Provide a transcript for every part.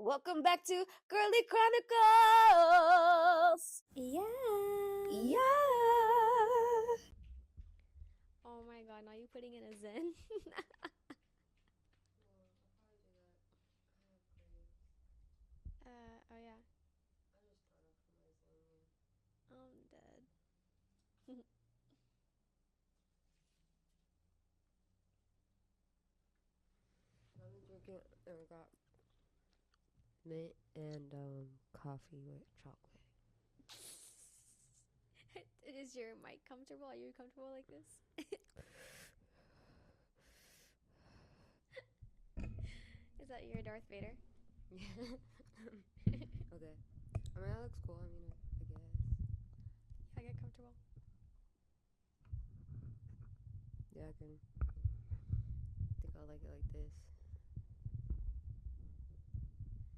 welcome back to Girly Chronicles. Yeah. Yeah. Oh my god, now you putting in a zen. Oh yeah. I'm dead. I've been drinking. I got mint and coffee with chocolate. Is your mic comfortable? Are you comfortable like this? Is that your Darth Vader? Yeah. Okay. I mean, that looks cool. I mean, I guess. Yeah, get comfortable. Yeah, I can. Think I'll like it like this.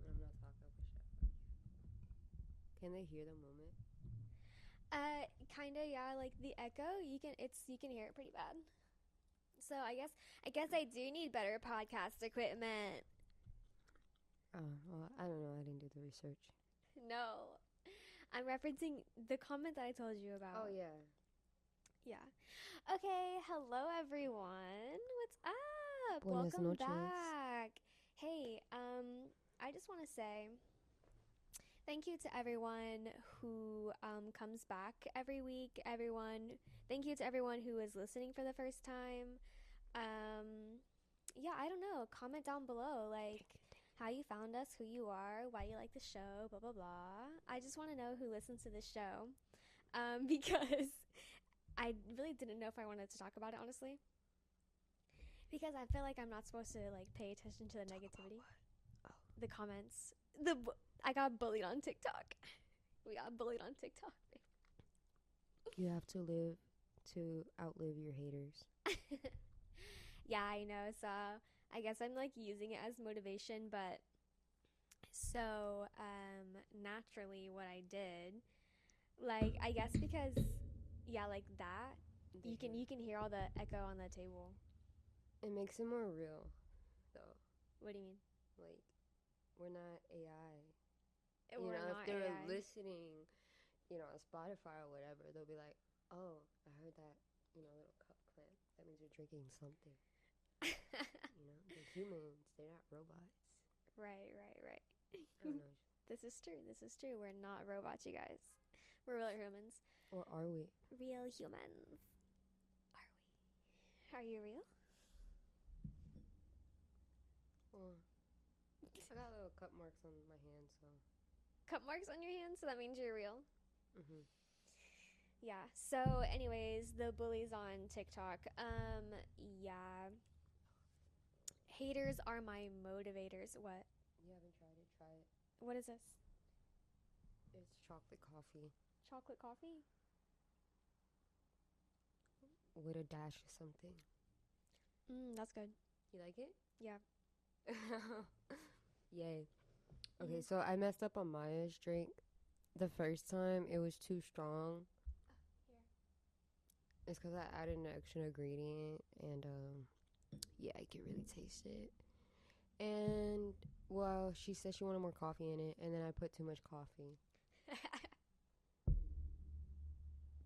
When I'm not talking, I'll push it out. Can they hear the moment? Kinda, yeah. Like the echo, you can hear it pretty bad. So I guess I do need better podcast equipment. Oh, well, I don't know. I didn't do the research. No, I'm referencing the comment that I told you about. Oh yeah. Yeah. Okay, hello everyone. What's up? Buenas Welcome noches. back. Hey, I just want to say thank you to everyone who comes back every week. Thank you to everyone who is listening for the first time. Yeah, I don't know. Comment down below, like how you found us, who you are, why you like the show, blah blah blah. I just want to know who listens to this show, because I really didn't know if I wanted to talk about it, honestly, because I feel like I'm not supposed to like pay attention to the negativity, the comments. I got bullied on TikTok. We got bullied on TikTok. You have to outlive your haters. Yeah, I know. So I guess I'm like using it as motivation, but so naturally, what I did, like I guess because yeah, like that, you can hear all the echo on the table. It makes it more real, though. What do you mean? Like, we're not AI. We're If not they're AI. listening, on Spotify or whatever, they'll be like, oh, I heard that, little cup clamp. That means you're drinking something. They're humans. They're not robots. Right. I don't know. This is true. We're not robots, you guys. We're real humans. Or are we? Real humans. Are we? Are you real? Well, I got little cup marks on my hand, so. Cup marks on your hands, so that means you're real. Mhm. Yeah. So, anyways, the bullies on TikTok. Yeah. Haters are my motivators. What? You haven't tried it? Try it. What is this? It's chocolate coffee Chocolate coffee? with a dash of something. That's good. You like it? Yeah. Yay. Okay, so I messed up on Maya's drink. The first time, it was too strong. Here. It's because I added an extra ingredient, and yeah, I could really taste it. And well, she said she wanted more coffee in it, and then I put too much coffee.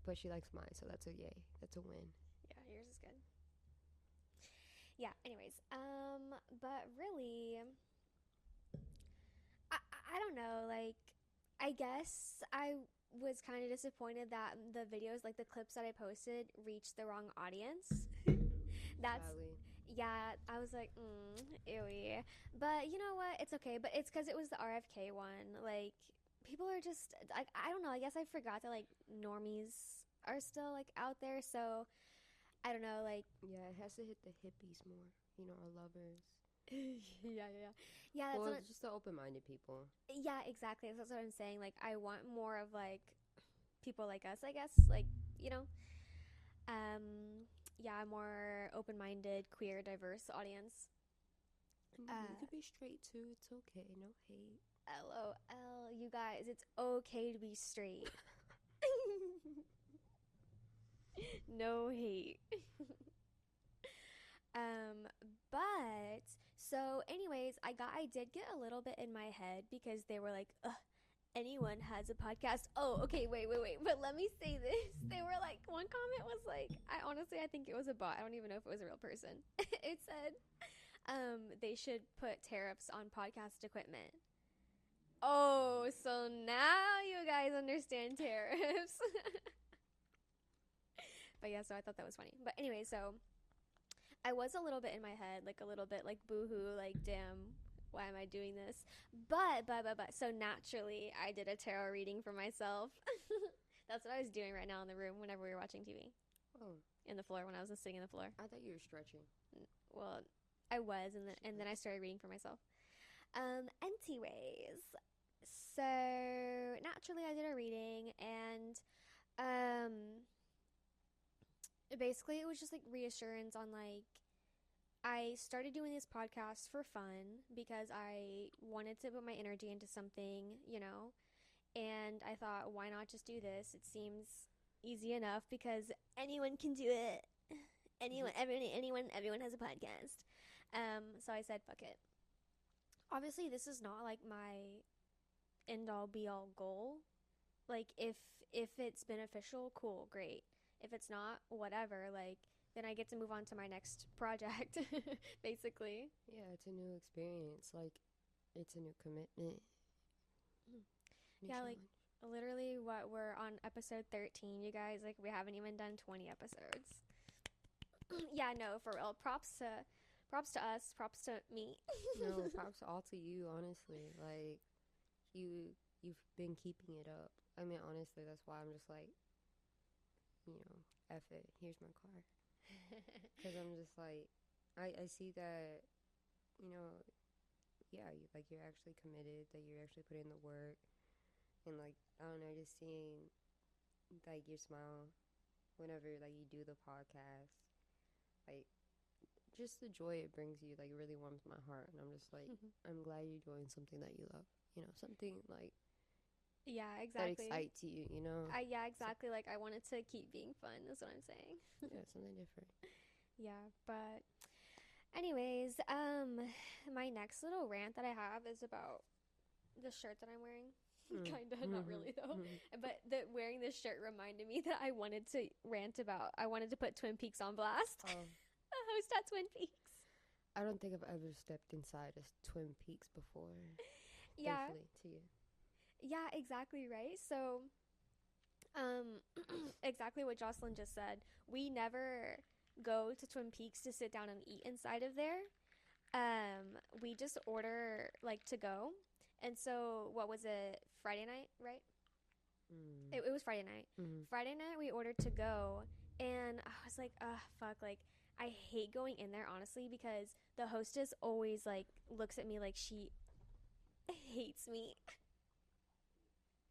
But she likes mine, so that's a yay. That's a win. Yeah, yours is good. Yeah, anyways, but really, I don't know, like, I guess I was kind of disappointed that the videos, like the clips that I posted, reached the wrong audience. That's, Sadly. yeah, I was like, ewy. But you know what? It's okay, but it's because it was the RFK one. Like, people are just, like, I don't know, I guess I forgot that, like, normies are still, like, out there, so I don't know, like, Yeah, it has to hit the hippies more. Our lovers. yeah. Yeah, that's Well, what just the open-minded people. yeah, exactly. That's what I'm saying. Like, I want more of like people like us, I guess. Like, you know, um, yeah, a more open-minded, queer, diverse audience. You could be straight too. It's okay. No hate. LOL, you guys, it's okay to be straight. No hate. Um, but So, anyways, I did get a little bit in my head because they were like, ugh, anyone has a podcast. Oh, okay, wait. But let me say this. They were like, one comment was like, I think it was a bot. I don't even know if it was a real person. It said, they should put tariffs on podcast equipment. Oh, so now you guys understand tariffs. But yeah, so I thought that was funny. But anyway, so I was a little bit in my head, like a little bit like boohoo, like damn, why am I doing this? But so naturally I did a tarot reading for myself. That's what I was doing right now in the room whenever we were watching TV. Oh, In the floor when I was sitting in the floor. I thought you were stretching. Well, I was, and then I started reading for myself. Anyways, so naturally I did a reading, and basically it was just like reassurance on like I started doing this podcast for fun because I wanted to put my energy into something, you know, and I thought, why not just do this? It seems easy enough because anyone can do it. Everyone has a podcast. So I said, fuck it. Obviously, this is not like my end all be all goal. Like if it's beneficial, cool, great. If it's not, whatever. Like then I get to move on to my next project, basically. Yeah, it's a new experience. Like, it's a new commitment. New Yeah, like challenge. literally what we're on episode 13, you guys. Like we haven't even done 20 episodes. Yeah, no, for real. Props to us, props to me. No, props all to you, honestly. Like, you've been keeping it up. I mean, honestly, that's why I'm just like, you know, F it. Here's my car. Because I'm just like, I see that, you know, yeah, like you're actually committed, that you're actually putting in the work. And like, I don't know, just seeing like your smile whenever like you do the podcast, like just the joy it brings you, like really warms my heart. And I'm just like, I'm glad you're doing something that you love, you know, something like Yeah, that exactly. excites you, you know. Yeah, exactly. Like I want it to keep being fun, is what I'm saying. Yeah, something different. Yeah, but anyways, my next little rant that I have is about the shirt that I'm wearing. Kinda, not really though. But wearing this shirt reminded me that I wanted to rant about. I wanted to put Twin Peaks on blast. Oh, Host at Twin Peaks. I don't think I've ever stepped inside a Twin Peaks before. Yeah. Thankfully to you. Yeah, exactly right. So, exactly what Jocelyn just said. We never go to Twin Peaks to sit down and eat inside of there. We just order like to go. And so, what was it? Friday night, right? It was Friday night. Friday night, we ordered to go, and I was like, fuck, like, I hate going in there, honestly, because the hostess always, like, looks at me like she hates me.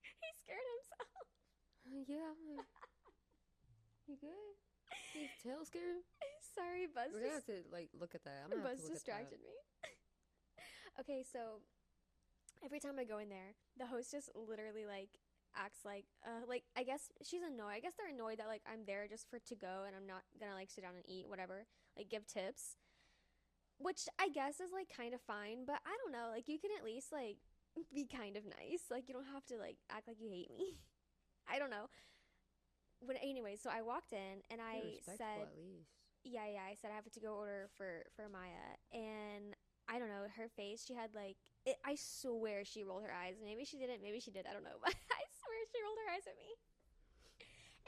He scared himself. Yeah. You good? His tail scared? Sorry, Buzz. We're gonna have to like look at that. I'm gonna have Buzz to look distracted at me. Okay, so every time I go in there, the hostess literally like acts like I guess she's annoyed. I guess they're annoyed that like I'm there just for to go and I'm not gonna like sit down and eat, whatever. Like give tips. Which I guess is like kind of fine, but I don't know, like you can at least like be kind of nice. Like you don't have to like act like you hate me. I don't know. But anyway, so I walked in and I said, at least. yeah, I said I have to go order for Maya, and I don't know, her face, she had like I swear she rolled her eyes. Maybe she didn't, maybe she did, I don't know, but I swear she rolled her eyes at me.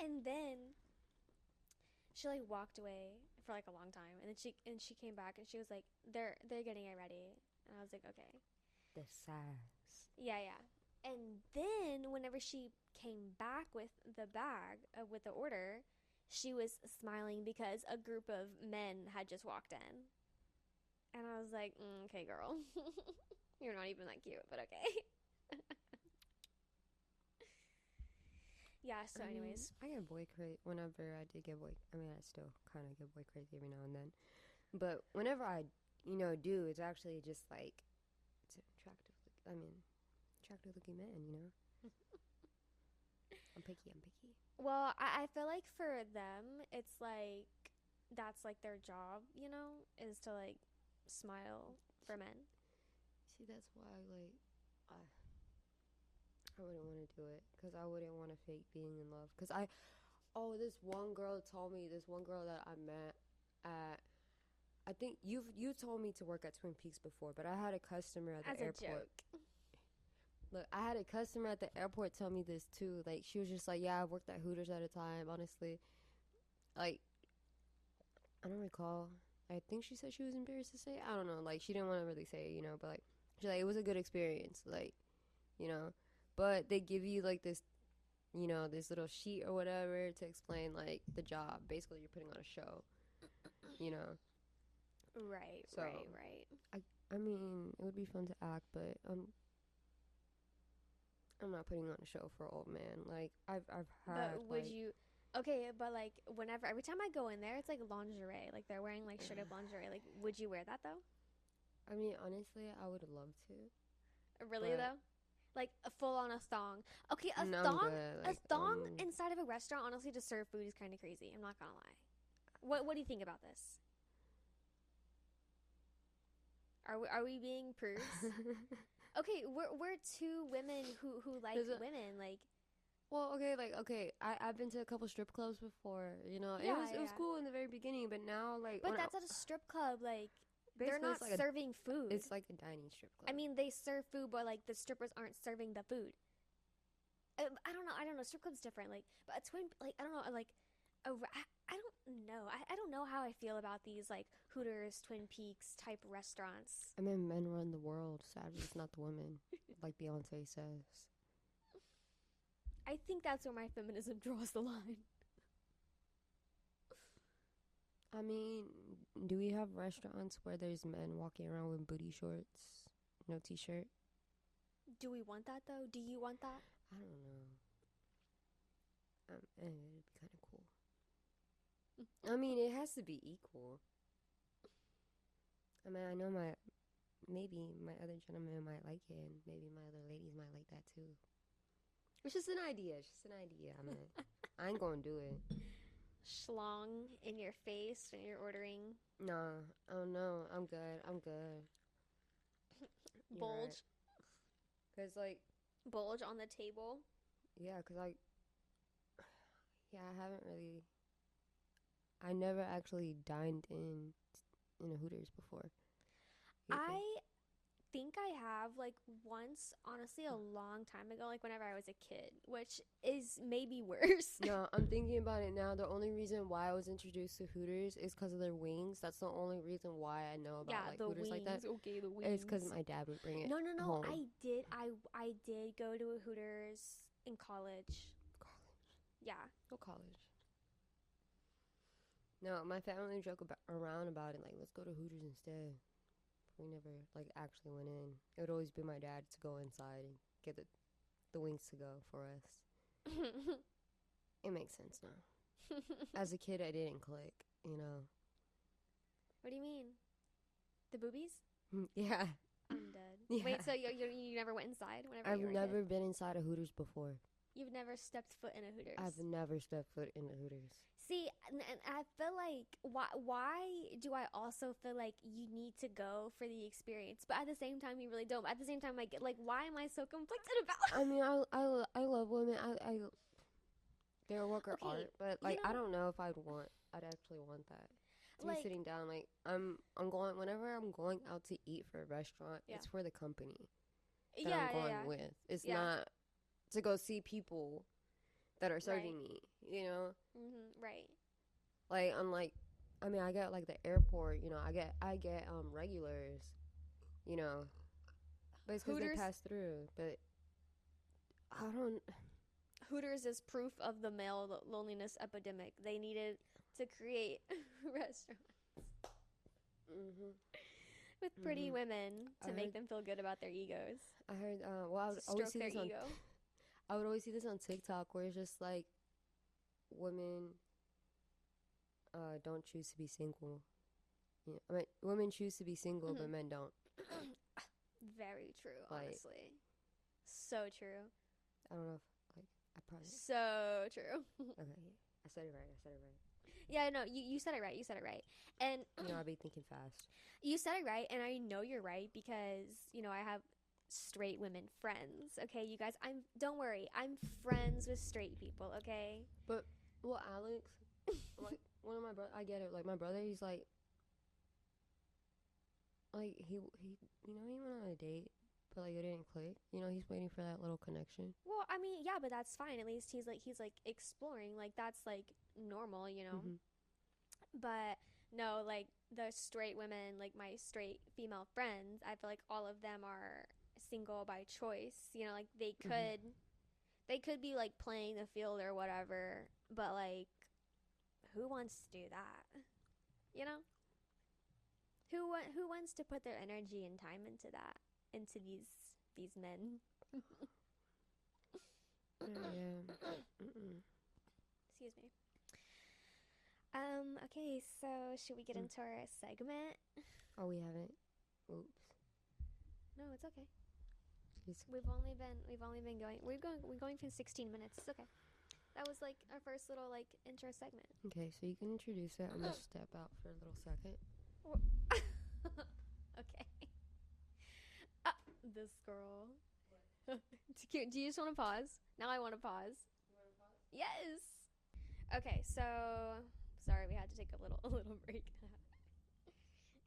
And then she like walked away for like a long time, and then she came back and she was like, they're getting it ready, and I was like, okay. The sass. Yeah. And then whenever she came back with the bag, with the order, she was smiling because a group of men had just walked in. And I was like, okay, girl. You're not even that cute, but okay. Yeah, so anyways. I get boy crazy whenever I did get boy. I mean, I still kind of get boy crazy every now and then. But whenever I, do, it's actually just like, it's attractive looking man, you know? I'm picky. Well, I feel like for them, it's like, that's like their job, is to like smile. for men. See, that's why, like, I wouldn't want to do it. Because I wouldn't want to fake being in love. Because this one girl told me, this one girl that I met at, I think you told me to work at Twin Peaks before, but I had a customer at the As airport. a joke. Look, I had a customer at the airport tell me this too. Like, she was just like, yeah, I worked at Hooters at a time, honestly. Like, I don't recall. I think she said she was embarrassed to say it. I don't know. Like, she didn't want to really say it, but, like, she's like, it was a good experience. Like, but they give you, like, this, this little sheet or whatever to explain, like, the job. Basically, you're putting on a show, Right, So, right. I mean, it would be fun to act, but I'm not putting on a show for old man. Like, I've had, But would like, you? Okay, but like every time I go in there, it's like lingerie. Like they're wearing like straight up lingerie. Like, would you wear that though? I mean, honestly, I would love to. Really But- though? Like a full on a thong. Okay, a No, I'm thong. good. A Like, thong inside of a restaurant, honestly, to serve food is kind of crazy. I'm not gonna lie. What do you think about this? Are we being prudes? Okay, we're two women who like women. Like, Well, okay. I've been to a couple strip clubs before. It was Yeah. cool in the very beginning, but now, like, but that's at a strip club. Like, they're basically not it's like serving food. it's like a dining strip club. I mean, they serve food, but like the strippers aren't serving the food. I don't know. Strip club's different. Like, but a twin, like, I don't know. Like, I don't know. I don't know how I feel about these like Hooters, Twin Peaks type restaurants. I mean, men run the world. Sadly, it's not the women, like Beyonce says. I think that's where my feminism draws the line. I mean, do we have restaurants where there's men walking around with booty shorts, no t-shirt? Do we want that though? Do you want that? I don't know. It'd be kind of cool. I mean, it has to be equal. I mean, I know maybe my other gentleman might like it, and maybe my other ladies might like that too. It's just an idea. I mean, I ain't gonna do it. Schlong in your face when you're ordering. No. Oh no. I'm good. You're Bulge. right. Cause like, Bulge on the table. yeah, cause like, yeah, I never actually dined in a Hooters before. I think I have, like, once, honestly, a long time ago, like whenever I was a kid, which is maybe worse. No, I'm thinking about it now. The only reason why I was introduced to Hooters is because of their wings. That's the only reason why I know about like the Hooters wings. like that. Okay, the wings. It's because my dad would bring it. No. home. I did go to a Hooters in college. Yeah. No college. No, my family would joke around about it, like, let's go to Hooters instead. We never, like, actually went in. It would always be my dad to go inside and get the wings to go for us. It makes sense now. As a kid, I didn't click, What do you mean? The boobies? Yeah. I'm dead. Yeah. Wait, so you never went inside whenever I've you were never a kid? been inside a Hooters before. You've never stepped foot in a Hooters? I've never stepped foot in a Hooters. See, and I feel like, why do I also feel like you need to go for the experience, but at the same time you really don't? But at the same time, I get, like, why am I so conflicted about? I mean, I love women. They're a work of art, but like, I don't know if I'd actually want that. To be sitting down, like, I'm going whenever I'm going out to eat for a restaurant. Yeah. It's for the company that I'm going with. It's not to go see people that are serving me. Right. Like, unlike, I mean, I get like the airport. I get regulars. But it's because they pass through. But I don't. Hooters is proof of the male loneliness epidemic. They needed to create restaurants with pretty women to make them feel good about their egos. I heard. Well, I would always see their this on. ego. I would always see this on TikTok, where it's just like women don't choose to be single. I mean, women choose to be single, but men don't. Very true, Like, honestly. So true. I don't know if, like, I probably. So true. Okay, I said it right. Yeah, no, you said it right. You said it right. And You know, I be thinking fast. you said it right, and I know you're right because, I have straight women friends. Okay, you guys, don't worry. I'm friends with straight people, okay? But, well, Alex, like, one of my brother, I get it. Like, my brother, he's like, he he went on a date, but, like, it didn't click. You know, he's waiting for that little connection. Well, I mean, yeah, but that's fine. At least he's like exploring. Like that's like normal, Mm-hmm. But no, like the straight women, like my straight female friends, I feel like all of them are single by choice. Like Mm-hmm. they could be like playing the field or whatever, but like who wants to do that? You know? Who wants to put their energy and time into that? Into these men? Yeah. Mm-mm. Excuse me. Okay, so should we get into our segment? Oh, we haven't. Oops. No, it's okay. It's We've only been going we're going for 16 minutes. It's okay. That was like our first little like intro segment. okay, so you can introduce it. I'm gonna step out for a little second. Okay. This girl. Do you just want to pause? Now I want to pause. You want to pause? Yes. Okay, so sorry we had to take a little break.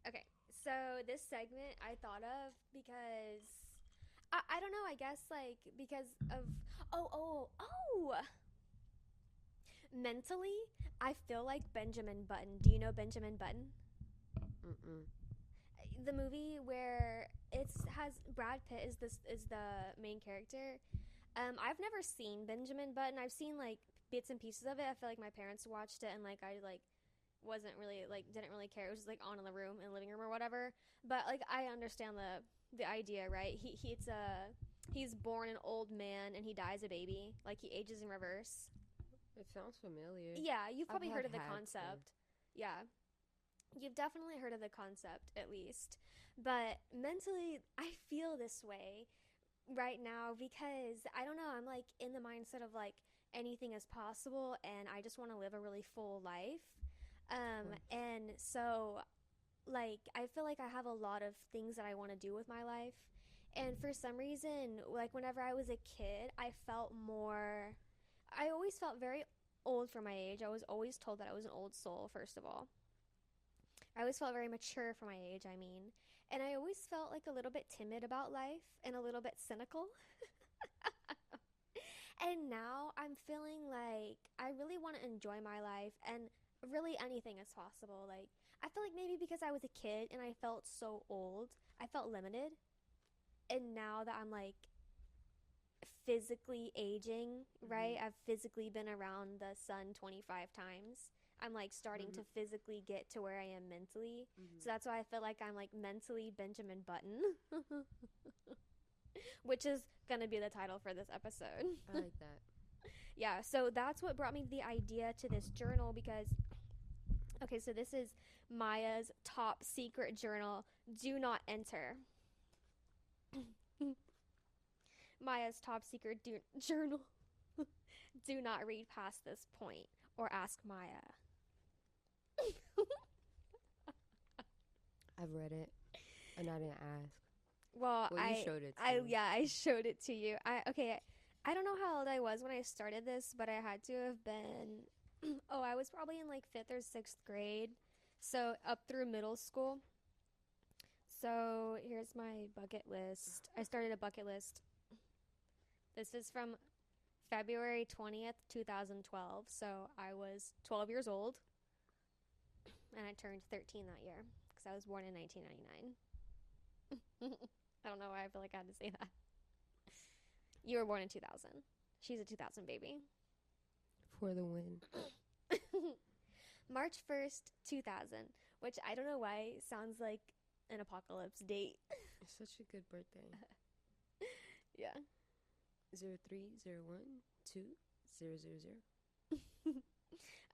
Okay, so this segment I thought of because I don't know, I guess like because of oh mentally I feel like Benjamin Button. Do you know Benjamin Button? Mm-mm. The movie where it has Brad Pitt is the main character. I've never seen Benjamin Button. I've seen like bits and pieces of it. I feel like my parents watched it and like I like wasn't really like didn't really care. It was just like on in the room in the living room or whatever. But like I understand the idea, right? He's born an old man and he dies a baby. Like he ages in reverse. It sounds familiar. Yeah, you've probably heard of the had concept. Yeah. You've definitely heard of the concept, at least. But mentally, I feel this way right now because I don't know, I'm like in the mindset of like anything is possible and I just want to live a really full life. And so like I feel like I have a lot of things that I want to do with my life. And for some reason, like whenever I was a kid, I always felt very old for my age. I was always told that I was an old soul, first of all. I always felt very mature for my age, I mean. And I always felt like a little bit timid about life and a little bit cynical. And now I'm feeling like I really want to enjoy my life and really anything is possible. Like, I feel like maybe because I was a kid and I felt so old, I felt limited. And now that I'm like physically aging, right? Mm-hmm. I've physically been around the sun 25 times. I'm like starting to physically get to where I am mentally. Mm-hmm. So that's why I feel like I'm like mentally Benjamin Button, which is going to be the title for this episode. I like that. Yeah, so that's what brought me the idea to this journal because, okay, so this is Maya's top secret journal. Do not enter. Maya's top secret journal. Do not read past this point or ask Maya. I've read it, and I didn't ask. Well, you showed it to me. I showed it to you. I don't know how old I was when I started this, but I had to have been I was probably in like 5th or 6th grade. So up through middle school. So here's my bucket list. I started a bucket list. This is from February 20th, 2012. So I was 12 years old. And I turned 13 that year because I was born in 1999. I don't know why I feel like I had to say that. You were born in 2000. She's a 2000 baby. For the win. March 1st, 2000, which I don't know why sounds like an apocalypse date. It's such a good birthday. Yeah. 03012000.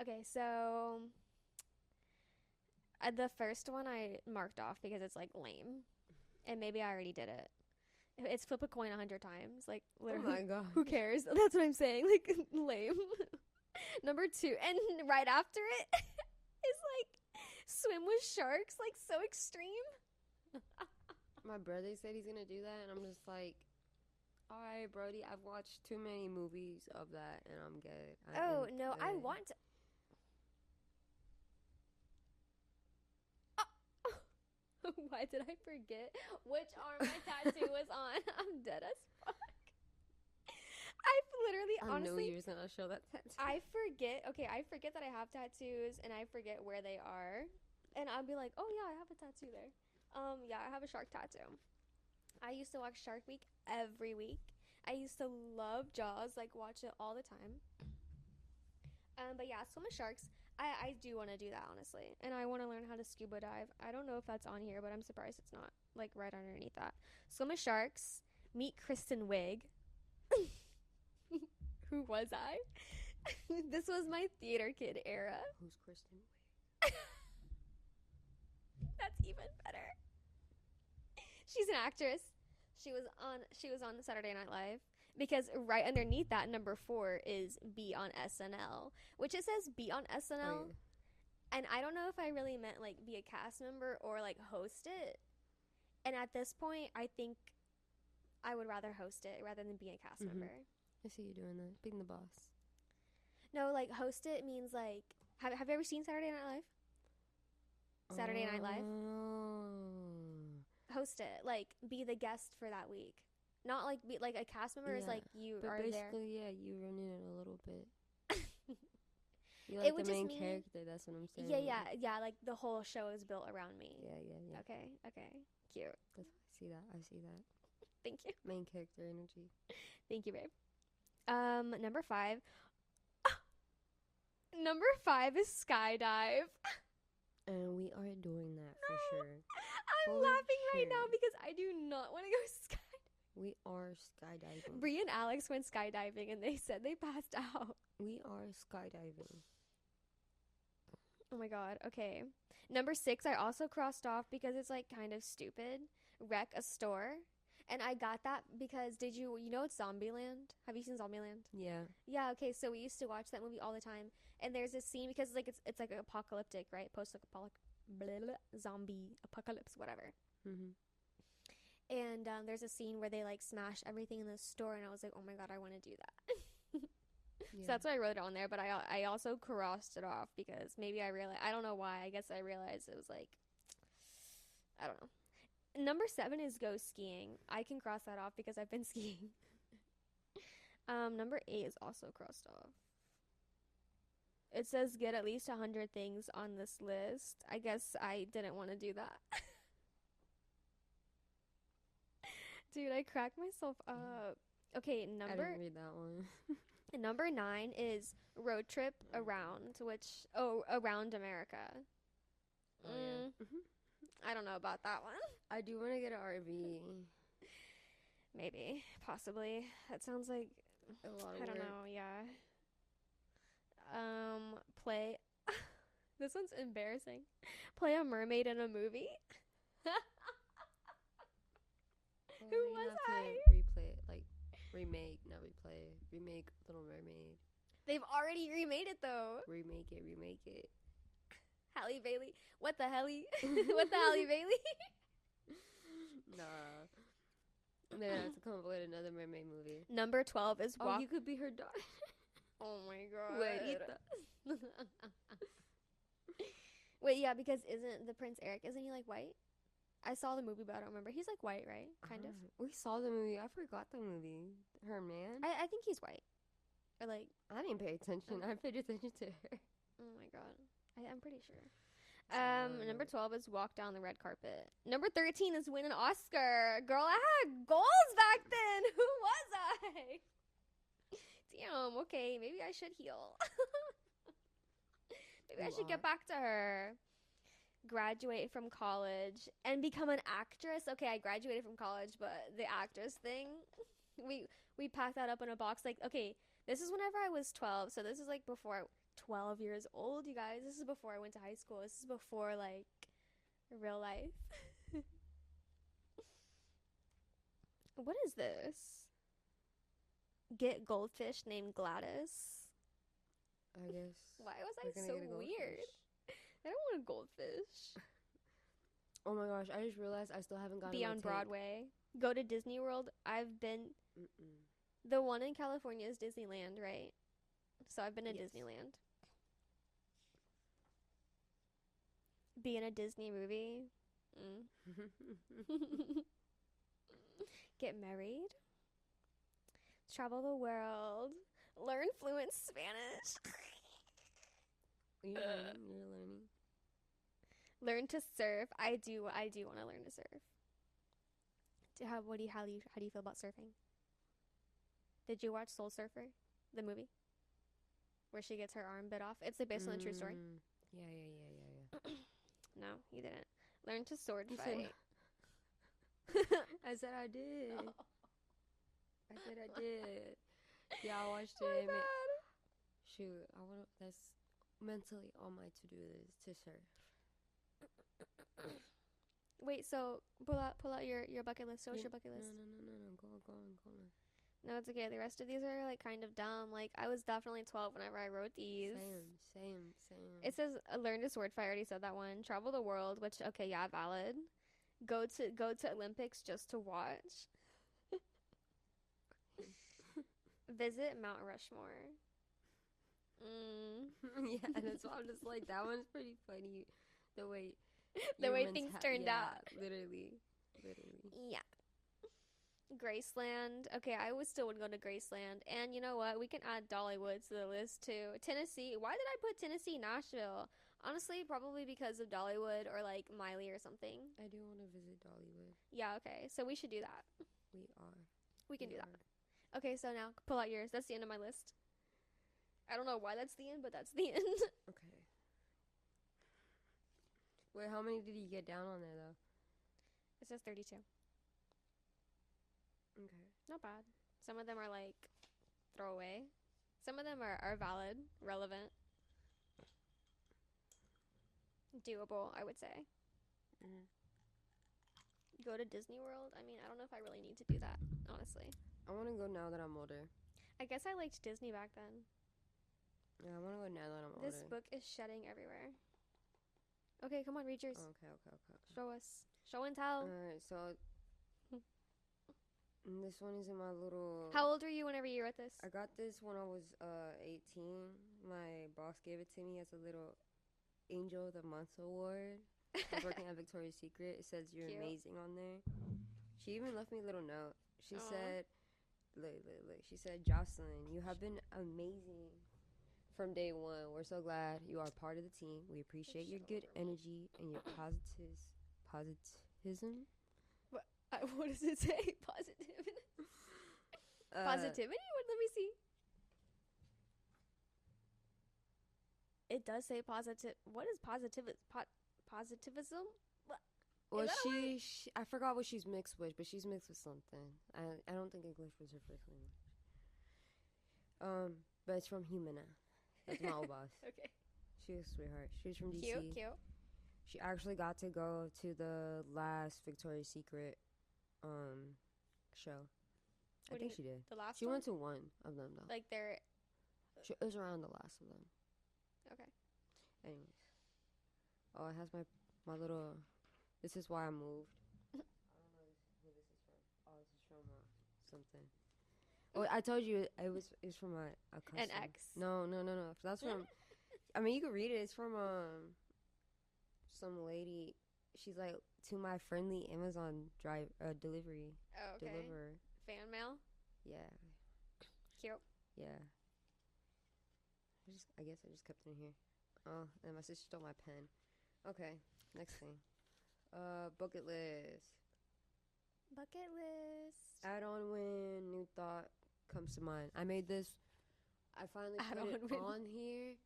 Okay, so the first one I marked off because it's like lame. And maybe I already did it. It's flip a coin 100 times. Like, literally. Oh my god. Who cares? That's what I'm saying. Like, lame. Number 2, and right after it is like swim with sharks, like so extreme. My brother said he's gonna do that, and I'm just like, all right, Brody. I've watched too many movies of that, and I'm good. Oh no, I want to. Why did I forget which arm my tattoo was on? I'm dead as fuck. I've literally, I honestly, knew you was gonna show that tattoo. I forget. Okay, I forget that I have tattoos, and I forget where they are, and I'll be like, oh yeah, I have a tattoo there. Yeah, I have a shark tattoo. I used to watch Shark Week every week. I used to love Jaws, like watch it all the time. But yeah, swim with sharks. I do want to do that, honestly, and I want to learn how to scuba dive. I don't know if that's on here, but I'm surprised it's not like right underneath that. Swim with sharks. Meet Kristen Wiig. Who was I? This was my theater kid era. Who's Kristen Wiig? That's even better. She's an actress. She was on Saturday Night Live. Because right underneath that, number 4 is be on SNL, which it says be on SNL. Oh, yeah. And I don't know if I really meant like be a cast member or like host it. And at this point, I think I would rather host it rather than be a cast member. I see you doing that. Being the boss. No, like host it means like have you ever seen Saturday Night Live? Saturday Night Live? Oh. Host it. Like be the guest for that week. Not like be like a cast member is like you but are there. basically, yeah, you running it a little bit. You It like would the just main mean- character. That's what I'm saying. Yeah. Like the whole show is built around me. Yeah. Okay. Cute. I see that. Thank you. Main character energy. Thank you, babe. Number 5. Number 5 is skydive. And we are doing that for sure. I'm For laughing right now sure. because I do not want to go skydiving. We are skydiving. Bree and Alex went skydiving and they said they passed out. We are skydiving. Oh my god. Okay. Number 6 I also crossed off because it's like kind of stupid. Wreck a store. And I got that because you know it's Zombieland? Have you seen Zombieland? Yeah. Yeah, okay, so we used to watch that movie all the time. And there's this scene because like it's like apocalyptic, right? Zombie apocalypse, whatever. And there's a scene where they like smash everything in the store, and I was like, oh my god, I want to do that. So that's why I wrote it on there, but I also crossed it off because maybe I don't know why. I guess I realized it was like, I don't know. Number 7 is go skiing. I can cross that off because I've been skiing. Number 8 is also crossed off. It says get at least 100 things on this list. I guess I didn't want to do that. Dude, I cracked myself up. Okay, I didn't read that one. Number 9 is road trip around America. Oh, yeah. I don't know about that one. I do want to get an RV. Maybe, possibly. That sounds like A lot of I don't work. know. Yeah. Play. This one's embarrassing. Play a mermaid in a movie. Oh, Who you was have I? to replay it, like remake, not replay. Remake Little Mermaid. They've already remade it though. Remake it. Halle Bailey. What the helly? What the Halle Bailey? Nah. They have to come up with another mermaid movie. Number 12 is Oh, you could be her daughter. Oh my god. Güerita. Wait, yeah, because isn't the Prince Eric? Isn't he like white? I saw the movie, but I don't remember. He's like white, right? Kind of. We saw the movie. I forgot the movie. Her man. I think he's white. Or like, I didn't pay attention. I paid attention to her. oh my god. I'm pretty sure. So- Number 12 is walk down the red carpet. Number 13 is win an Oscar. Girl, I had goals back then. Who was I? Damn, okay, maybe I should heal. Maybe I should get back to her. Graduate from college and become an actress. Okay, I graduated from college, but the actress thing, we packed that up in a box. Like, okay, this is whenever I was 12, so this is like before 12 years old, you guys. This is before I went to high school. This is before like real life. What is this? Get goldfish named Gladys. I guess. Why was we're I gonna so get a goldfish. weird? I don't want a goldfish. Oh my gosh! I just realized I still haven't gotten Be my on tank. Broadway. Go to Disney World. I've been. Mm-mm. The one in California is Disneyland, right? So I've been to Yes. Disneyland. Be in a Disney movie. Get married. Travel the world. Learn fluent Spanish. You're learning. You're learning. Learn to surf. I do want to learn to surf. How do you feel about surfing? Did you watch Soul Surfer, the movie, where she gets her arm bit off? It's like based on a true story. Yeah. No, you didn't. Learn to sword You said fight. I said I did. Oh. I said I did. Yeah, I watched Oh it. my god. Shoot, I wanna. That's mentally on my to-do list to surf. Wait, so pull out your bucket list. Show us your bucket list. No. Go on. No, it's okay. The rest of these are like kind of dumb. Like I was definitely 12 whenever I wrote these. Same. It says learn to sword fight. I already said that one. Travel the world, which okay, yeah, valid. Go to Olympics just to watch. Visit Mount Rushmore. Yeah, that's why I'm just like, that one's pretty funny. The way Things turned out. Literally. Yeah. Graceland. Okay, I still would go to Graceland. And you know what? We can add Dollywood to the list too. Tennessee. Why did I put Tennessee, Nashville? Honestly, probably because of Dollywood or like Miley or something. I do want to visit Dollywood. Yeah, okay. So we should do that. We can do that. Okay, so now pull out yours. That's the end of my list. I don't know why that's the end, but that's the end. Okay. Wait, how many did you get down on there though? It says 32. Okay. Not bad. Some of them are like throwaway. Some of them are valid, relevant, doable, I would say. Mm-hmm. Go to Disney World. I mean, I don't know if I really need to do that, honestly. I want to go now that I'm older. I guess I liked Disney back then. Yeah, I want to go now that I'm older. This book is shedding everywhere. Okay, come on, read yours. Okay. Show us. Show and tell. Alright, so this one is in my little... How old were you whenever you wrote this? I got this when I was 18. My boss gave it to me as a little Angel of the Month award. I was working at Victoria's Secret. It says you're Cute. amazing on there. She even left me a little note. She Aww. said, look. She said, Josaline, you have been amazing from day one. We're so glad you are part of the team. We appreciate your good energy and your positivism. What does it say? Positivity? Positivity? What? Let me see. It does say positive. What is positivism? Well, Is that a word? she I forgot what she's mixed with, but she's mixed with something. I don't think English was her first language. But it's from Humana. That's my old boss. Okay. She was a sweetheart. She was from DC. Cute. She actually got to go to the last Victoria's Secret show. I think she did. The last She one? went to one of them though. Like they're... It was around the last of them. Okay. Anyways. Oh, it has my little... This is why I moved. I don't know who this is from. Oh, this is from something. Oh, I told you it's from a cousin. An ex? No. That's from... I mean, you can read it. It's from some lady. She's like, to my friendly Amazon delivery. Oh, okay. Deliverer. Fan mail? Yeah. Cute. Yeah. I guess I just kept it in here. Oh, and my sister stole my pen. Okay, next thing. Bucket list. Bucket list. Add on when new thought comes to mind. I made this. I finally put it on here.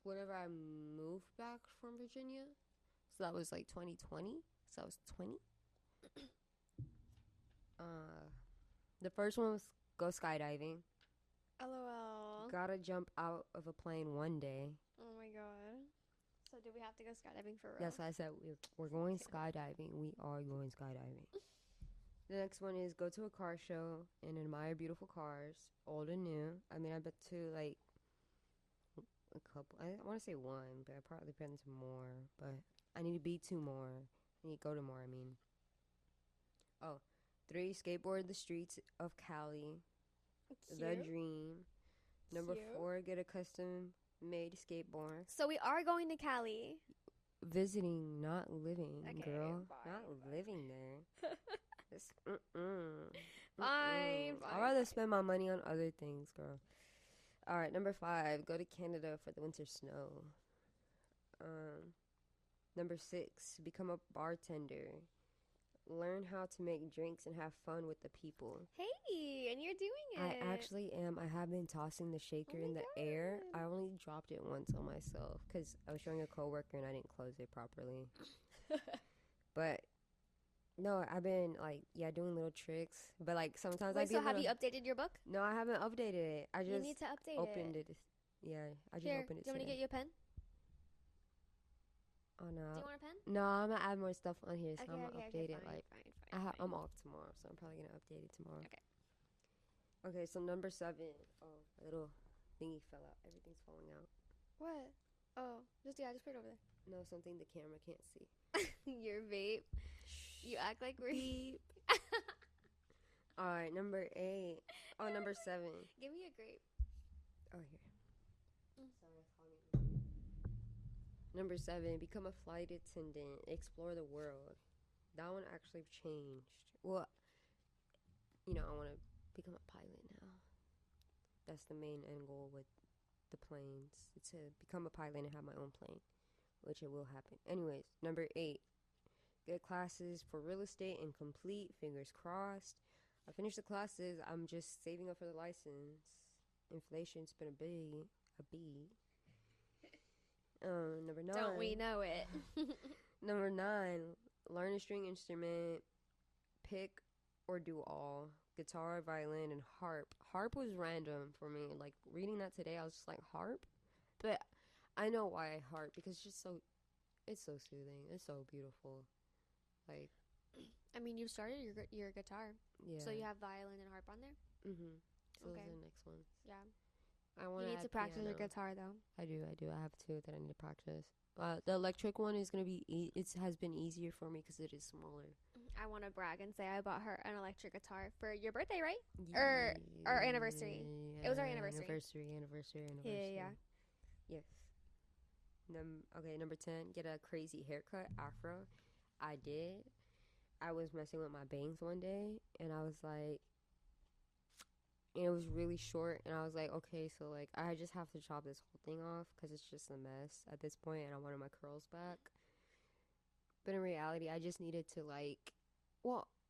Whenever I moved back from Virginia. So that was like 2020. So I was 20. The first one was go skydiving. LOL. Gotta jump out of a plane one day. Oh my god. So do we have to go skydiving for real? Yes, I said we're going skydiving. We are going skydiving. The next one is go to a car show and admire beautiful cars, old and new. I mean, I've been to like a couple. I want to say one, but I probably been to more. But I need to be two more. I need to go to more. I mean, oh, 3, skateboard the streets of Cali. The Cute. dream. Number Cute. 4, get a custom made skateboard. So we are going to Cali. Visiting, not living, Okay, girl. fine, Not fine. living there. It's, Fine, I'd rather spend my money on other things, girl. All right, number 5, go to Canada for the winter snow. Number 6, become a bartender. Learn how to make drinks and have fun with the people. Hey, and you're doing it. I actually am. I have been tossing the shaker Oh my in the air. God. I only dropped it once on myself because I was showing a coworker and I didn't close it properly. But no, I've been like, doing little tricks. But like sometimes Wait, so have you updated your book? No, I haven't updated it. I You just need to update opened it. Yeah, I just Here, opened it do you want me to today. get you a pen? Oh Do no. you want a pen? No, I'm gonna add more stuff on here, so I'm gonna update it. Fine, Like fine. I'm off tomorrow, so I'm probably gonna update it tomorrow. Okay. Okay, so number 7. Oh, a little thingy fell out. Everything's falling out. What? Oh, just put it over there. No, something the camera can't see. Your vape. You act like we're Beep. All right, number 8. Oh, number 7. Give me a grape. Oh, here. Mm. Sorry, number 7. Become a flight attendant. Explore the world. That one actually changed. Well, I want to become a pilot now. That's the main end goal with the planes. It's to become a pilot and have my own plane, which it will happen. Anyways, number 8. Get classes for real estate and complete. Fingers crossed. I finished the classes. I'm just saving up for the license. Inflation's been a B. Number 9. Don't we know it? Number 9. Learn a string instrument. Pick or do all. Guitar, violin, and harp. Harp was random for me. Like, reading that today, I was just like, harp? But I know why I harp, because it's so soothing. It's so beautiful. Like, I mean, you've started your guitar. yeah. So you have violin and harp on there? Mm-hmm. So Okay. those are the next ones. Yeah. I want You need to practice your guitar, though. I do. I have 2 that I need to practice. The electric one is going to be, it has been easier for me because it is smaller. I want to brag and say I bought her an electric guitar for your birthday, right? Or our anniversary. It was our anniversary. Anniversary. Yeah. Yes. Okay, number 10, get a crazy haircut, afro. I did. I was messing with my bangs one day, and I was like, and it was really short, and I was like, okay, so like I just have to chop this whole thing off because it's just a mess at this point, and I wanted my curls back. But in reality, I just needed to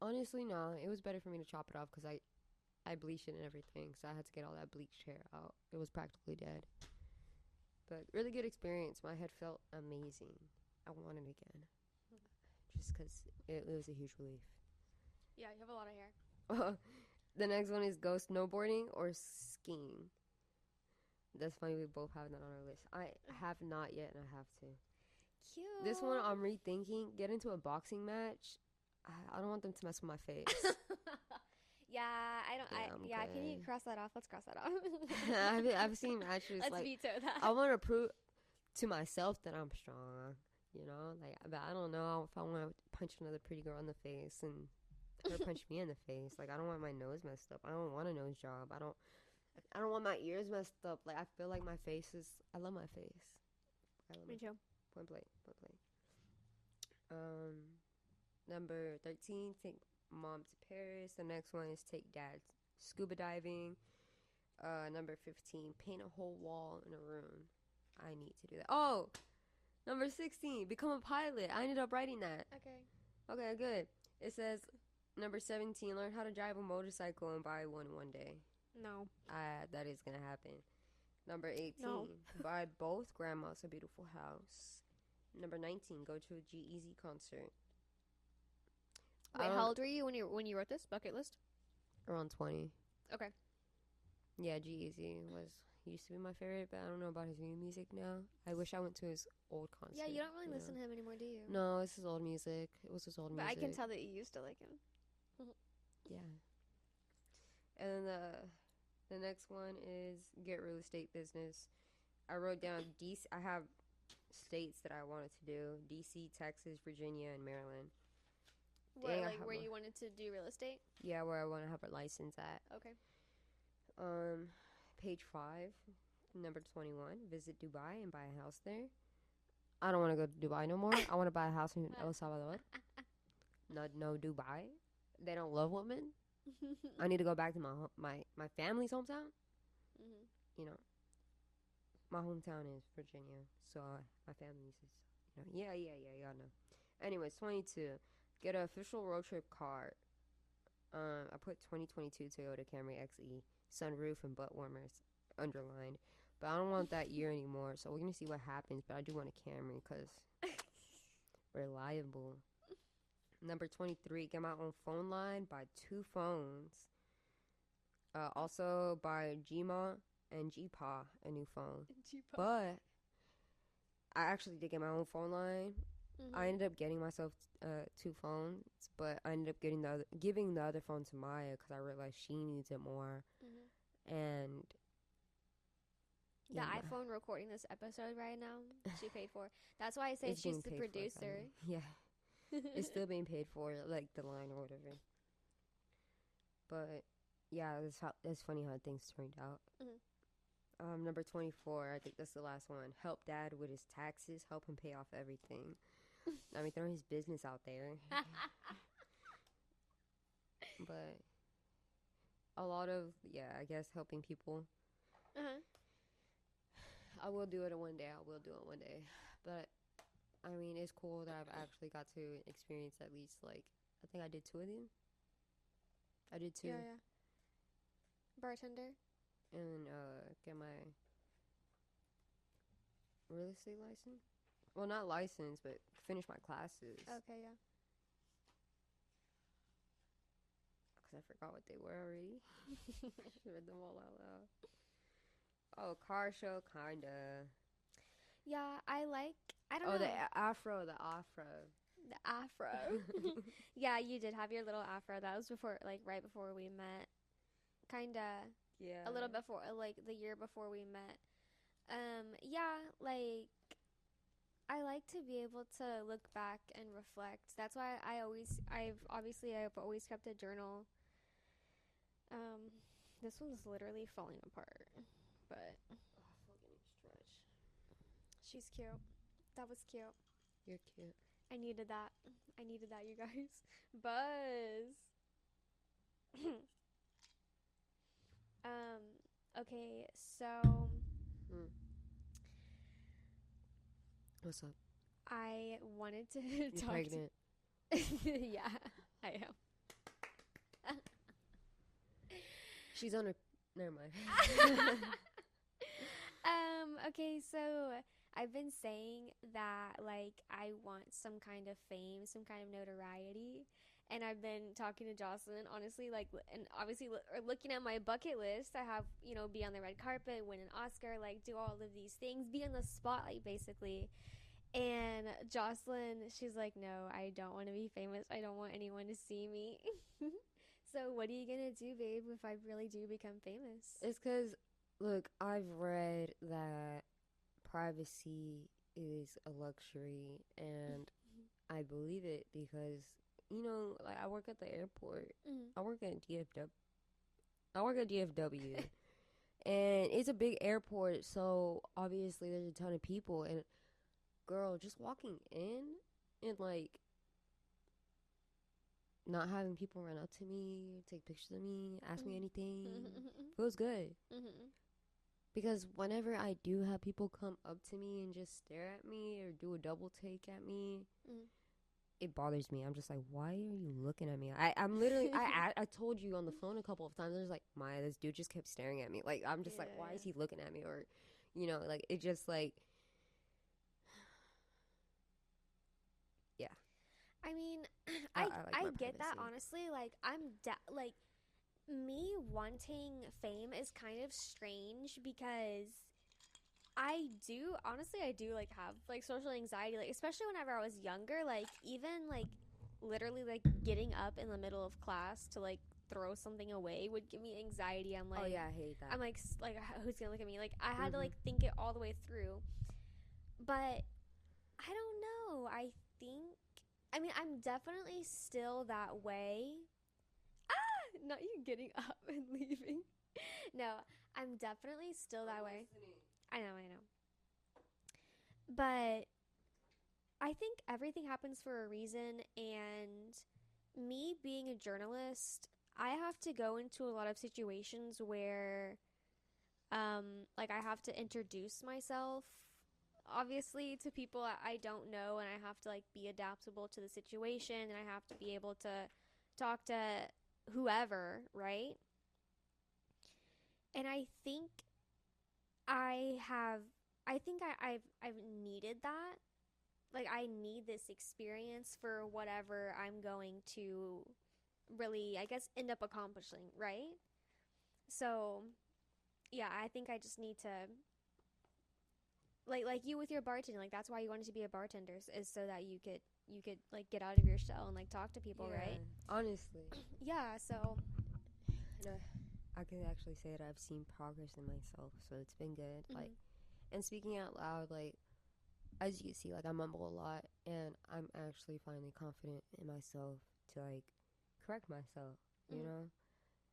honestly, no, it was better for me to chop it off because I bleached it and everything, so I had to get all that bleached hair out. It was practically dead. But really good experience. My head felt amazing. I want it again. Just because it was a huge relief. Yeah, you have a lot of hair. The next one is go snowboarding or skiing. That's funny, we both have that on our list. I have not yet, and I have to. Cute. This one I'm rethinking. Get into a boxing match. I don't want them to mess with my face. Yeah, I don't. Can you good. cross that off? Let's cross that off. I've seen matches. Let's like, veto that. I want to prove to myself that I'm strong. But I don't know if I want to punch another pretty girl in the face and her punch me in the face. Like, I don't want my nose messed up. I don't want a nose job. I don't want my ears messed up. Like, I feel like my face is. I love my face. Me too. Point blank. Number 13, take mom to Paris. The next one is take dad scuba diving. Number 15, paint a whole wall in a room. I need to do that. Oh, number 16, become a pilot. I ended up writing that. Okay, good. It says number 17, learn how to drive a motorcycle and buy one day. No. That is gonna happen. Number 18, No. buy both grandmas a beautiful house. Number 19, go to a G-Eazy concert. Wait, how old were you when you wrote this bucket list? Around 20. Okay. Yeah, G-Eazy used to be my favorite, but I don't know about his new music now. I wish I went to his old concert. Yeah, you don't really listen to him anymore, do you? No, it's his old music. It was his old But music. I can tell that you used to like him. Yeah. And then the next one is get real estate business. I wrote down DC. I have states that I wanted to do: DC, Texas, Virginia, and Maryland. What, like where you wanted to do real estate? Yeah, where I want to have a license at. Okay. Page 5, number 21. Visit Dubai and buy a house there. I don't want to go to Dubai no more. I want to buy a house in El Salvador. Not no Dubai. They don't love women. I need to go back to my family's hometown. Mm-hmm. You know, my hometown is Virginia, so my family's is, yeah, y'all know. Anyways, 22. Get an official road trip car. I put 2022 Toyota Camry XE, sunroof and butt warmers underlined. But I don't want that year anymore, so we're going to see what happens. But I do want a Camry because reliable. Number 23, get my own phone line, buy 2 phones. Also buy Gma and Gpa a new phone. G-pop. But I actually did get my own phone line. Mm-hmm. I ended up getting myself 2 phones, but I ended up giving the other phone to Maya because I realized she needs it more. Mm-hmm. And the iPhone recording this episode right now, she paid for. That's why I say she's the producer. Yeah, it's still being paid for, like the line or whatever. But yeah, that's funny how things turned out. Mm-hmm. Number 24, I think that's the last one. Help dad with his taxes. Help him pay off everything. I mean, throw his business out there. But a lot of, I guess helping people. Uh-huh. I will do it one day. But, I mean, it's cool that I've actually got to experience at least, like, I think I did 2 of them. I did 2. Yeah. Bartender. And get my real estate license. Well, not license, but finish my classes. Okay, yeah. Because I forgot what they were already. Should read them all out loud. Oh, car show, kinda. Yeah, I don't know. Oh, the afro. The afro. Yeah, you did have your little afro. That was right before we met. Kinda. Yeah. A little before, like the year before we met. Yeah, like I like to be able to look back and reflect. That's why I've always kept a journal. This one's literally falling apart, but fucking stretch. she's cute. That was cute. You're cute. I needed that, you guys. Buzz. Okay, so What's up? I wanted to You talk pregnant? Yeah, I am. She's on her. Never mind. Okay, so I've been saying that like I want some kind of fame, some kind of notoriety, and I've been talking to Josaline, honestly, like, and obviously looking at my bucket list. I have, be on the red carpet, win an Oscar, like do all of these things, be in the spotlight basically. And Josaline, she's like, no, I don't want to be famous. I don't want anyone to see me. So what are you gonna do, babe, if I really do become famous? It's because, look, I've read that privacy is a luxury, and I believe it because, like I work at the airport. I work at DFW. And it's a big airport, so obviously there's a ton of people. And, girl, just walking in and, like, not having people run up to me, take pictures of me, ask me anything, feels good. Because whenever I do have people come up to me and just stare at me or do a double take at me, it bothers me. I'm just like, why are you looking at me? I'm literally, I told you on the phone a couple of times, I was like, Maya, this dude just kept staring at me. Like, I'm just like, why is he looking at me? Or, like, it just like, yeah. I mean, I I get that, honestly. Like, like, me wanting fame is kind of strange because I do like have like social anxiety, like especially whenever I was younger, like even like literally like getting up in the middle of class to like throw something away would give me anxiety. I'm like, Oh yeah, I hate that. I'm like, who's gonna look at me? Like, I had to Mhm. like think it all the way through. But I don't know. I mean, I'm definitely still that way. Ah, not you getting up and leaving. No, I'm definitely still that way. I know. But I think everything happens for a reason, and me being a journalist, I have to go into a lot of situations where like I have to introduce myself obviously to people I don't know, and I have to like be adaptable to the situation, and I have to be able to talk to whoever, right? And I have I think I've needed that. Like I need this experience for whatever I'm going to really, I guess, end up accomplishing, right? So, yeah, I think I just need to like you with your bartending. Like that's why you wanted to be a bartender, is so that you could like get out of your shell and like talk to people, Yeah, right? honestly. Yeah, so And I could actually say that I've seen progress in myself, so it's been good. Like, mhm. and speaking out loud, like, as you can see, like, I mumble a lot, and I'm actually finally confident in myself to, like, correct myself, you Mhm. know,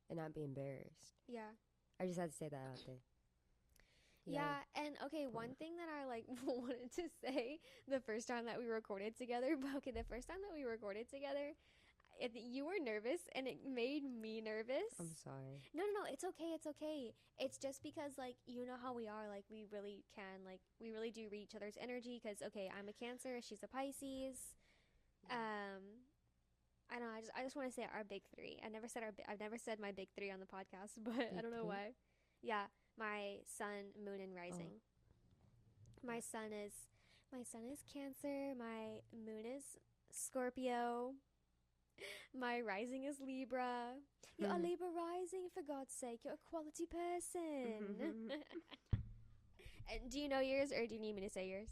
and not be embarrassed. Yeah. I just had to say that out there. Yeah, and okay, one thing that I like wanted to say the first time that we recorded together, but okay, the first time that we recorded together, you were nervous and it made me nervous. I'm sorry. No, it's okay, it's okay. It's just because like you know how we are, like we really do read each other's energy because okay, I'm a Cancer, she's a Pisces. I don't know, I just want to say our big three. I've never said my big three on the podcast, but I Big don't know three? why. Yeah, my sun, moon, and rising. Oh. My sun is my sun is Cancer, my moon is Scorpio, my rising is Libra. You're a Libra rising, for God's sake. You're a quality person. And do you know yours, or do you need me to say yours?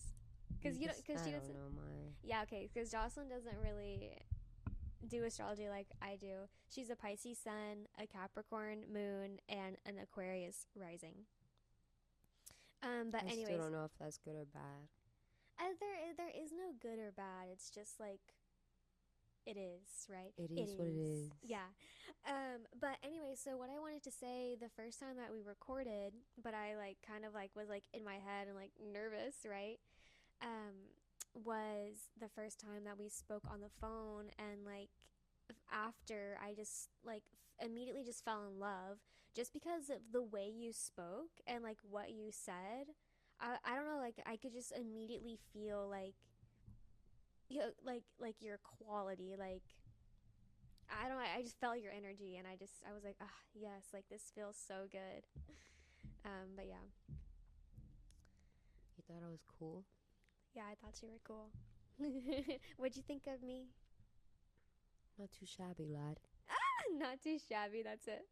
Because you don't. Because I she don't doesn't. know mine. Yeah, okay. Because Jocelyn doesn't really do astrology like I do. She's a Pisces sun, a Capricorn moon, and an Aquarius rising. But I anyways, still don't know if that's good or bad. there is no good or bad. It's just like it is, right? It is what it is. Yeah. But anyway, so what I wanted to say the first time that we recorded, but I like kind of like was like in my head and like nervous, right? Was the first time that we spoke on the phone, and like after I just like immediately just fell in love just because of the way you spoke and like what you said. I don't know, like I could just immediately feel like you know, like your quality, like I don't know, I just felt your energy, and I was like, ah, yes, like this feels so good. But yeah. You thought I was cool? Yeah, I thought you were cool. What'd you think of me? Not too shabby, lad. Not too shabby, that's it.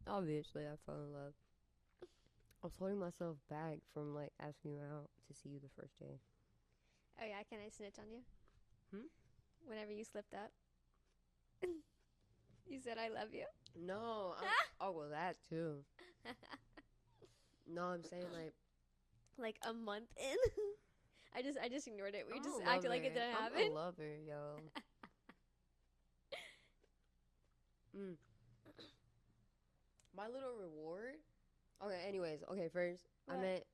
Obviously, I fell in love. I was holding myself back from like asking you out to see you the first day. Oh yeah, can I snitch on you? Hmm? Whenever you slipped up. You said I love you. No. Oh well, that too. No, I'm saying Like a month in. I just ignored it. We I'm just a acted like lover. it didn't I'm happen. a lover, yo. Mm. My little reward. Okay. Anyways. Okay. First, What? I meant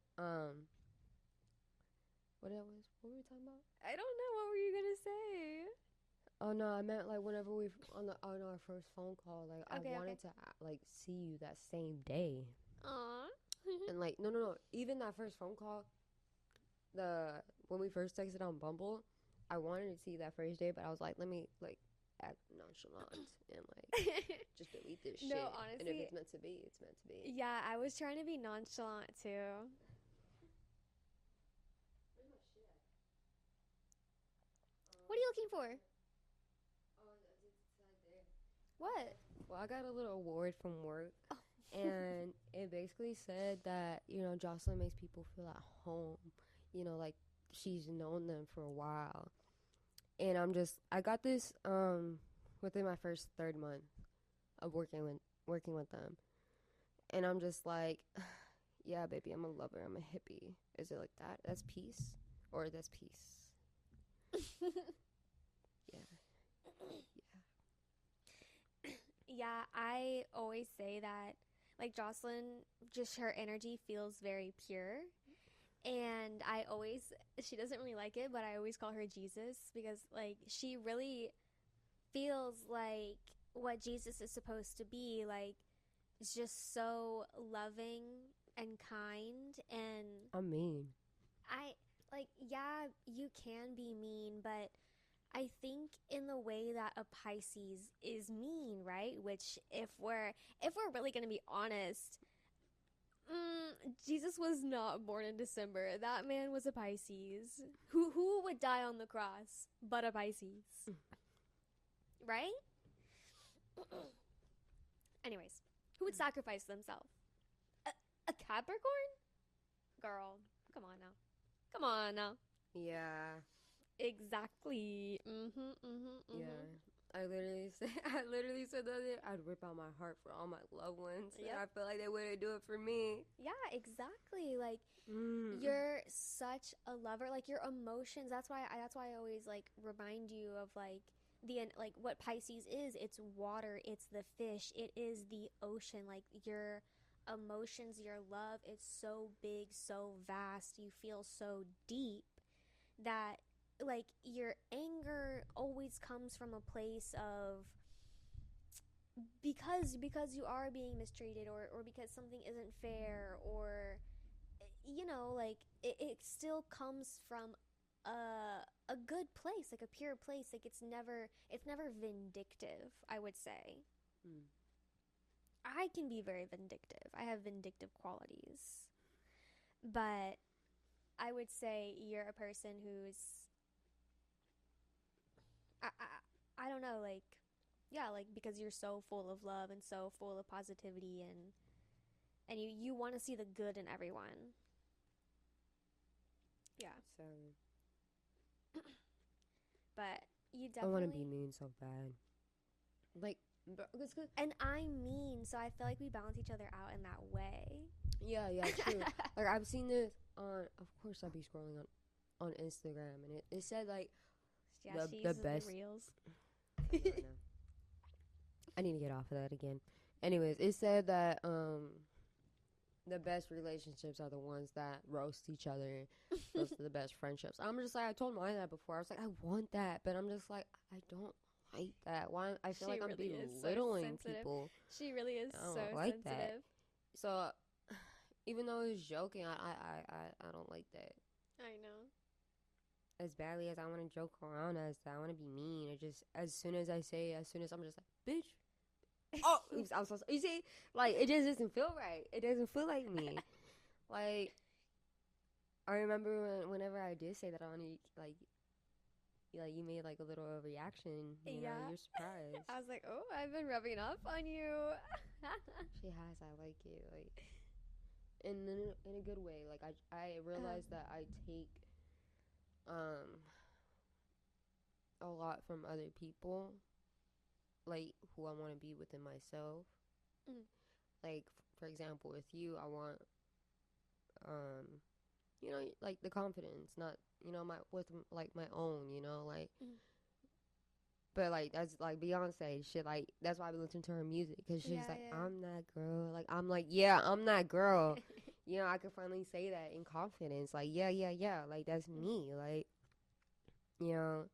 What that was? What were we talking about? I don't know. What were you gonna say? Oh no, I meant like whenever we on our first phone call, like Okay, I wanted to like see you that same day, Aw. and like no, even that first phone call, when we first texted on Bumble, I wanted to see you that first day, but I was like, let me like act nonchalant and like just delete this No, shit. And if honestly, it's meant to be, it's meant to be. yeah, I was trying to be nonchalant too. What are you looking for? What? Well, I got a little award from work, and it basically said that, Jocelyn makes people feel at home, like she's known them for a while. And I got this within my first third month of working with them, and I'm just like, yeah, baby, I'm a lover, I'm a hippie. Is it like that? That's peace, or that's peace? Yeah. Yeah, I always say that, like, Jocelyn, just her energy feels very pure. And she doesn't really like it, but I always call her Jesus because, like, she really feels like what Jesus is supposed to be. Like, it's just so loving and kind. And I'm mean. yeah, you can be mean, but I think in the way that a Pisces is mean, right? Which, if we're really gonna be honest, Jesus was not born in December. That man was a Pisces. Who would die on the cross but a Pisces, right? Anyways, who would sacrifice themselves? A Capricorn? Girl, come on now. Come on now. Yeah. Exactly. Yeah. I literally said the other day, I'd rip out my heart for all my loved ones. Yep. And I feel like they wouldn't do it for me. Yeah, exactly. Like, you're such a lover. Like, your emotions. That's why I always, like, remind you of, like, like, what Pisces is. It's water. It's the fish. It is the ocean. Like, your emotions, your love, it's so big, so vast. You feel so deep that, like, your anger always comes from a place of, because you are being mistreated, or because something isn't fair, or, like, it still comes from a good place, like a pure place. Like, it's never vindictive, I would say. I can be very vindictive. I have vindictive qualities. But I would say you're a person who's, I don't know, like, yeah, like, because you're so full of love and so full of positivity, and you want to see the good in everyone. Yeah. So But you I want definitely. to be mean so bad. Like, it's good. And I'm mean, so I feel like we balance each other out in that way. Yeah, true. Like, I've seen this on, of course, I'd be scrolling on Instagram, and it said, like, Yeah, she uses the reels. I know. I need to get off of that again. Anyways, it said that the best relationships are the ones that roast each other. Those are the best friendships. I'm just like, I told Maya that before. I was like, I want that, but I'm just like, I don't like that. Why? I feel like I'm belittling people. She really is I don't so like sensitive. that. So, even though I was joking, I don't like that. I know. As badly as I want to joke around as that, I want to be mean. It just, as soon as I'm just like, bitch. Oh, oops, I'm so sorry. You see, like, it just doesn't feel right. It doesn't feel like me. Like, I remember whenever I did say that on you, like, you made, like, a little reaction. You know, you're surprised. I was like, oh, I've been rubbing up on you. She has. I like it. Like, in a good way. Like, I realized that I take a lot from other people, like, who I want to be within myself. Like, for example, with you, I want you know, like, the confidence, not, you know, like, my own, you know, like, but, like, that's, like, Beyonce shit, like, that's why I be listening to her music, because she's like, I'm that girl, like, I'm like, yeah, I'm that girl. You know, I can finally say that in confidence, like, yeah, like, that's me, like, you know.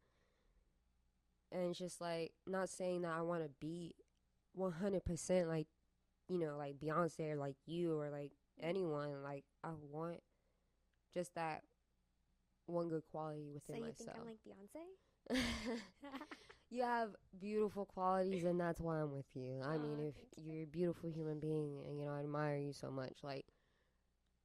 And it's just, like, not saying that I want to be 100% like, you know, like Beyonce, or like you, or like anyone. Like, I want just that one good quality within myself. So you think I'm like Beyonce? You have beautiful qualities, and that's why I'm with you. I mean, if you're a beautiful human being, and, you know, I admire you so much. Like,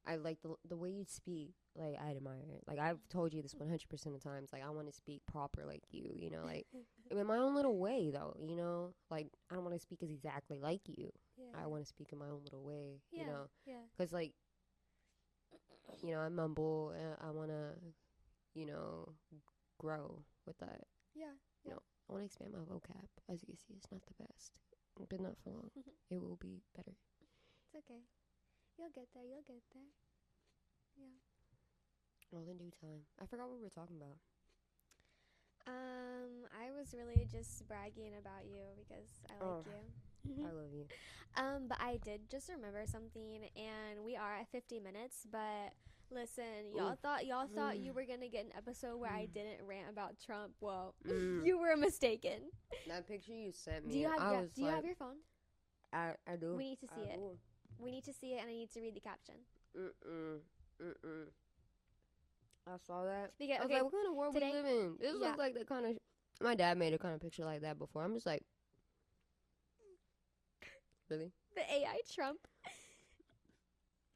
I like the way you speak. Like, I admire it. Like, I've told you this 100% of times. Like, I want to speak proper like you, you know, like, in my own little way, though, you know. Like, I don't want to speak as exactly like you. I want to speak in my own little way, you know. Because, like, you know, I mumble, and I want to, you know, grow with that. Yeah. You know, I want to expand my vocab. As you can see, it's not the best, but not for long. It will be better. It's okay. You'll get there. You'll get there. Yeah. All in due time. I forgot what we were talking about. I was really just bragging about you because I like you. I love you. But I did just remember something, and we are at 50 minutes. But listen, y'all thought you were gonna get an episode where I didn't rant about Trump. Well, you were mistaken. That picture you sent me. Do you have you have your phone? I do. We need to see it. We need to see it, and I need to read the caption. I saw that. Because, I was like, what kind of world today, we live in? This looks like the kind of... My dad made a kind of picture like that before. I'm just like... Really? The AI Trump.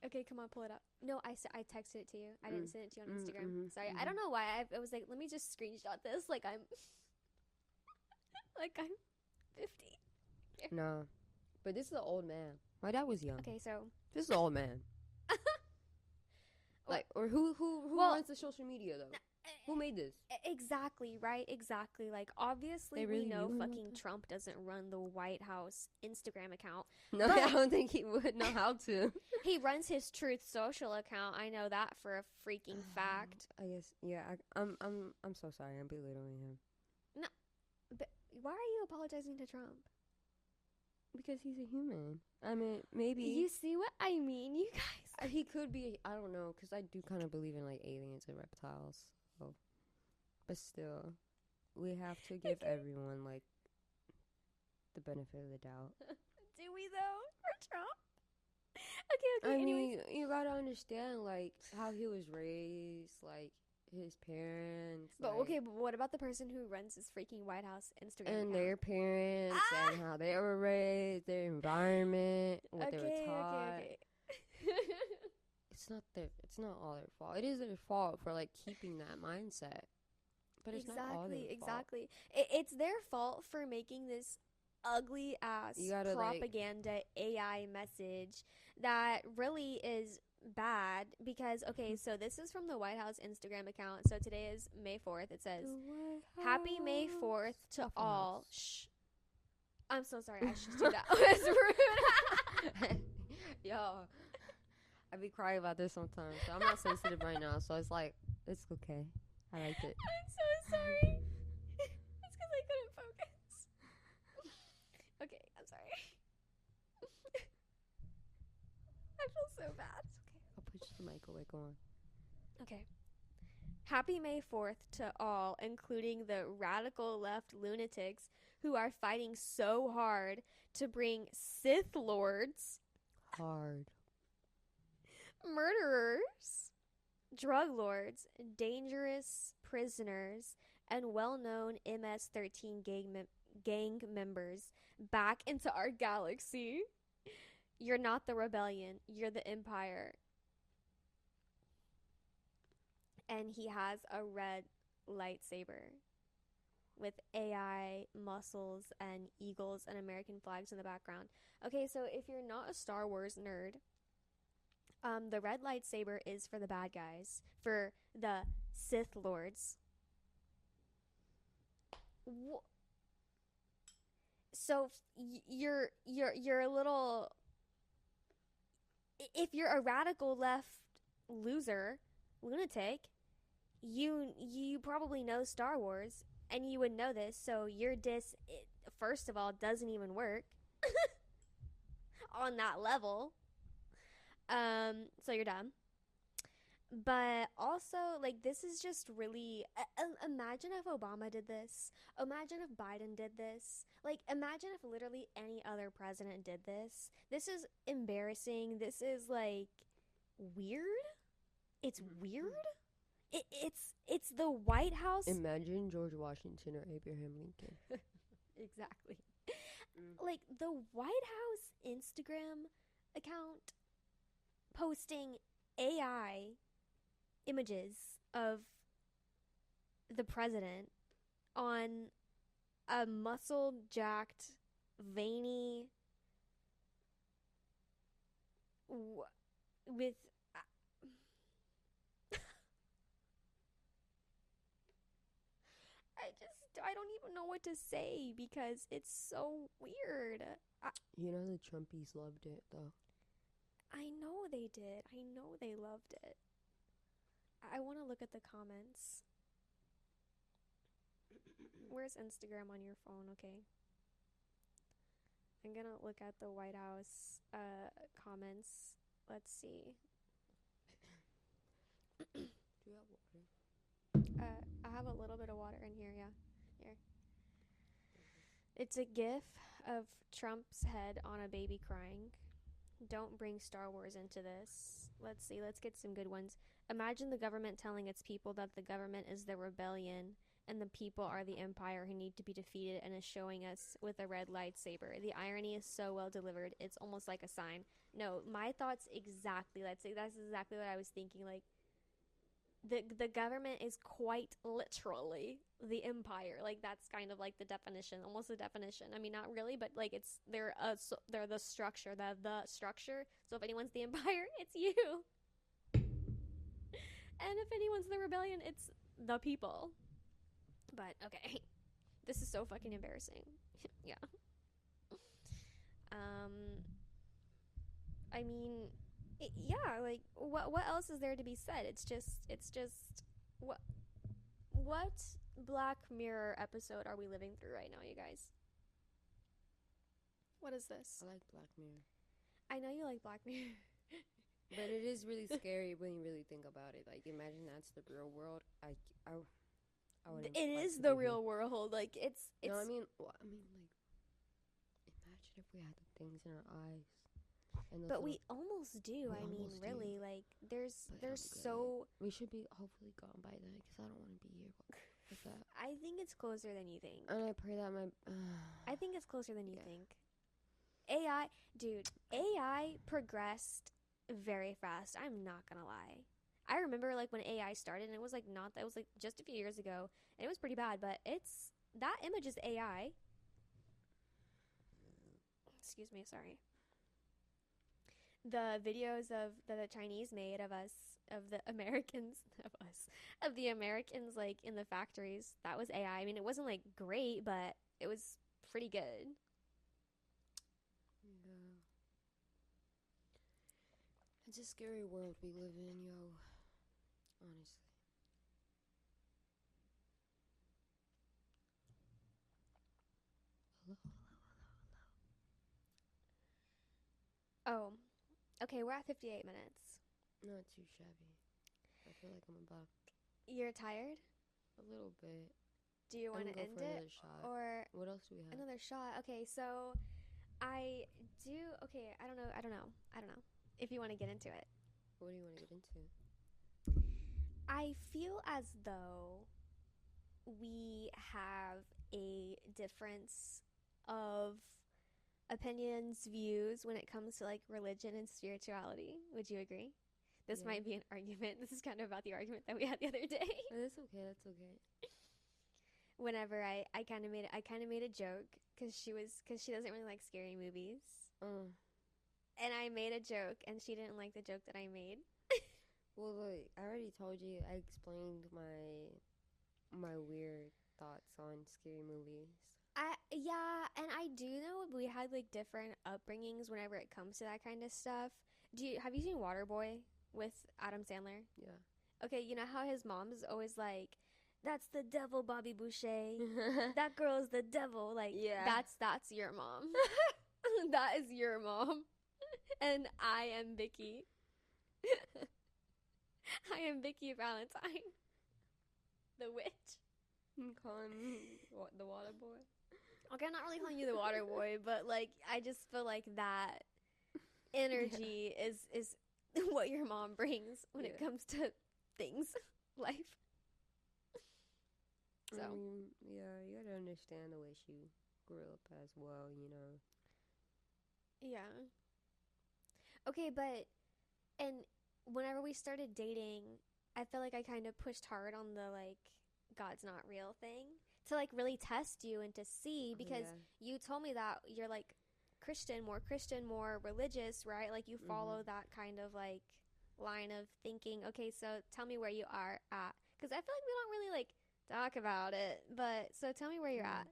Okay, come on, pull it up. No, I texted it to you. I didn't send it to you on Instagram. Sorry. I don't know why. I was like, let me just screenshot this like I'm... like I'm 50. No. But this is an old man. My dad was young. Okay, so... This is an old man. Like, or who runs the social media, though? Who made this? Exactly, right? Exactly. Like, obviously, really we know do fucking Trump doesn't run the White House Instagram account. No, I don't think he would know how to. He runs his Truth Social account. I know that for a freaking fact. I guess, yeah. I'm so sorry. I'm belittling him. No, but why are you apologizing to Trump? Because he's a human. I mean, maybe... You see what I mean, you guys? He could be, I don't know, because I do kind of believe in, like, aliens and reptiles. So. But still, we have to give everyone, like, the benefit of the doubt. Do we, though, for Trump? Okay, I anyways. mean, you gotta understand, like, how he was raised, like, his parents. But, like, okay, but what about the person who runs his freaking White House Instagram account? And their parents, and how they were raised, their environment, what they were taught. Okay. It's not all their fault. It is their fault for, like, keeping that mindset. But it's not all their fault. Exactly. It's their fault for making this ugly ass propaganda AI message that really is bad because, okay, so this is from the White House Instagram account. So today is May 4th. It says, Happy May 4th to all. Shh. I'm so sorry. I should do that. It was rude. Yo, I be crying about this sometimes. So I'm not sensitive right now. So it's like, it's okay. I liked it. I'm so sorry. It's because I couldn't focus. Okay, I'm sorry. I feel so bad. It's okay. I'll push the mic away. Go on. Okay. Happy May 4th to all, including the radical left lunatics who are fighting so hard to bring Sith Lords, murderers, drug lords, dangerous prisoners, and well-known MS-13 gang members back into our galaxy. You're not the rebellion. You're the empire. And he has a red lightsaber with AI muscles and eagles and American flags in the background. Okay, so if you're not a Star Wars nerd, the red lightsaber is for the bad guys, for the Sith Lords. So you're a little... If you're a radical left loser, lunatic, you probably know Star Wars, and you would know this, so your diss, first of all, doesn't even work on that level. So you're dumb. But also, like, this is just really... imagine if Obama did this. Imagine if Biden did this. Like, imagine if literally any other president did this. This is embarrassing. This is, like, weird. It's weird. It's the White House. Imagine George Washington or Abraham Lincoln. Exactly. Like, the White House Instagram account posting AI images of the president on a muscle-jacked, veiny, with... I just I don't even know what to say because it's so weird. You know the Trumpies loved it though. I know they did. I know they loved it. I want to look at the comments. Where's Instagram on your phone? Okay. I'm gonna look at the White House comments. Let's see. Do you have water? I have a little bit of water in here, yeah. Here. It's a gif of Trump's head on a baby crying. Don't bring Star Wars into this. Let's see, let's get some good ones. Imagine the government telling its people that the government is the rebellion and the people are the empire who need to be defeated and is showing us with a red lightsaber. The irony is so well delivered, it's almost like a sign. No, my thoughts exactly. Let's say that's exactly what I was thinking. Like, the government is quite literally the empire. Like, that's kind of like the definition, almost the definition. I mean, not really, but like they're the structure, the structure. So if anyone's the empire, it's you. And if anyone's the rebellion, it's the people. But okay, this is so fucking embarrassing. Yeah. I mean, yeah. Like, what else is there to be said? It's just what Black Mirror episode are we living through right now, you guys? What is this? I like Black Mirror. I know you like Black Mirror. But it is really scary when you really think about it. Like, imagine that's the real world. I wouldn't. It is the real world. Like, it's. No, I mean, like, imagine if we had the things in our eyes. And but we almost do. I mean, really, like, there's so. We should be hopefully gone by then, because I don't want to be here with that. I think it's closer than you think. And I pray that my. I think it's closer than you think. AI, dude, AI progressed very fast. I'm not gonna lie. I remember like when AI started, and it was like it was like just a few years ago, and it was pretty bad. But that image is AI. Excuse me, sorry. The videos of that the Chinese made of us, of the Americans, of the Americans like in the factories, that was AI. I mean, it wasn't like great, but it was pretty good. Yeah. It's a scary world we live in, yo. Honestly. Oh, okay, we're at 58 minutes. Not too shabby. I feel like I'm about. You're tired? A little bit. Do you want to end it? Shot. Or what else do we have? Another shot. Okay, so I do. Okay, I don't know. If you want to get into it. What do you want to get into? I feel as though we have a difference of opinions, views when it comes to like religion and spirituality. Would you agree? This might be an argument. This is kind of about the argument that we had the other day. Oh, that's okay. Whenever I kind of made a joke because she doesn't really like scary movies. And I made a joke, and she didn't like the joke that I made. Well, like, I already told you, I explained my weird thoughts on scary movies. Yeah, and I do know we had, like, different upbringings whenever it comes to that kind of stuff. Have you seen Waterboy with Adam Sandler? Yeah. Okay, you know how his mom's always like, that's the devil, Bobby Boucher. That girl's the devil. Like, yeah. That's your mom. That is your mom. And I am Vicky. I am Vicky Valentine. The witch. I'm calling me the water boy. Okay, I'm not really calling you the water boy, but like I just feel like that energy is what your mom brings when it comes to things, life. So yeah, you gotta understand the way she grew up as well, you know. Yeah. Okay, and whenever we started dating, I feel like I kind of pushed hard on the like God's not real thing to like really test you and to see, because you told me that you're like more Christian, more religious, right? Like you follow that kind of like line of thinking. Okay, so tell me where you are at, because I feel like we don't really like Talk about it. But so tell me where you're Mm. at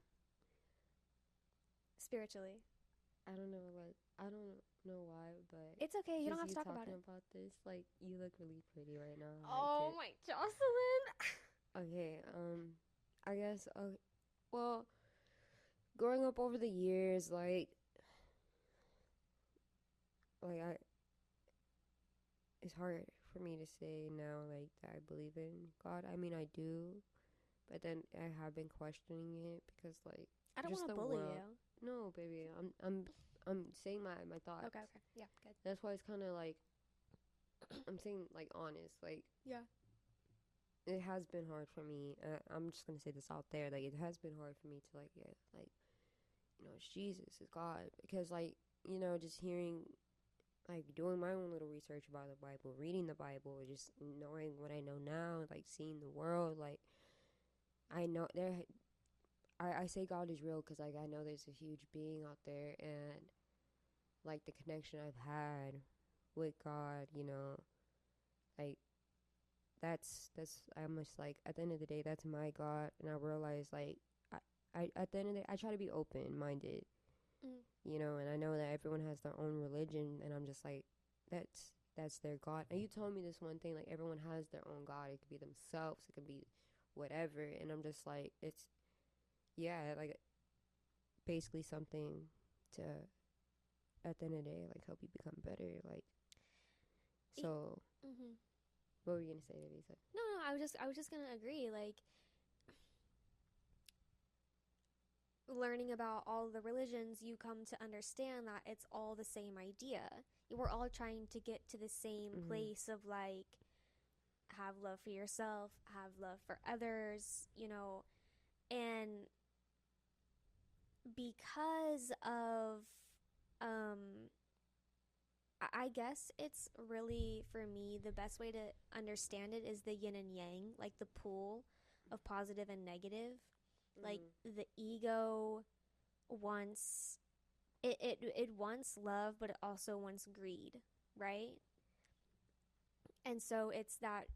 spiritually. I don't know, like, I don't know why, but It's okay. You don't just have to you talk about talking it. about this, like, you look really pretty right now. I like Oh it. my Jocelyn. Okay, I guess, well, growing up over the years, I, it's hard for me to say now, like, that I believe in God. I mean, I do, but then I have been questioning it because, like, I don't just want to the bully world. you. No, baby, I'm saying my thoughts. Okay, okay. Yeah, good. That's why it's kind of like I'm saying like honest. Like Yeah. it has been hard for me. I'm just gonna say this out there. Like it has been hard for me to like like it's Jesus, it's God, because like just hearing like doing my own little research about the Bible, reading the Bible, just knowing what I know now, like seeing the world, like I know there. I say God is real because like I know there's a huge being out there, and like the connection I've had with God, like that's I'm just like at the end of the day that's my God, and I realize like I at the end of the day I try to be open minded, Mm. and I know that everyone has their own religion, and I'm just like that's their God. And you told me this one thing, like everyone has their own God. It could be themselves, it could be whatever, and I'm just like it's yeah, like basically something to at the end of the day like help you become better, like so. Mm-hmm. What were you gonna say, Lisa? No, no, I was just gonna agree. Like learning about all the religions, you come to understand that it's all the same idea. We're all trying to get to the same Mm-hmm. place of like have love for yourself, have love for others, and because of um I guess it's really for me the best way to understand it is the yin and yang, like the pull of positive and negative. Like Mm-hmm. the ego wants it wants love, but it also wants greed, right? And so it's that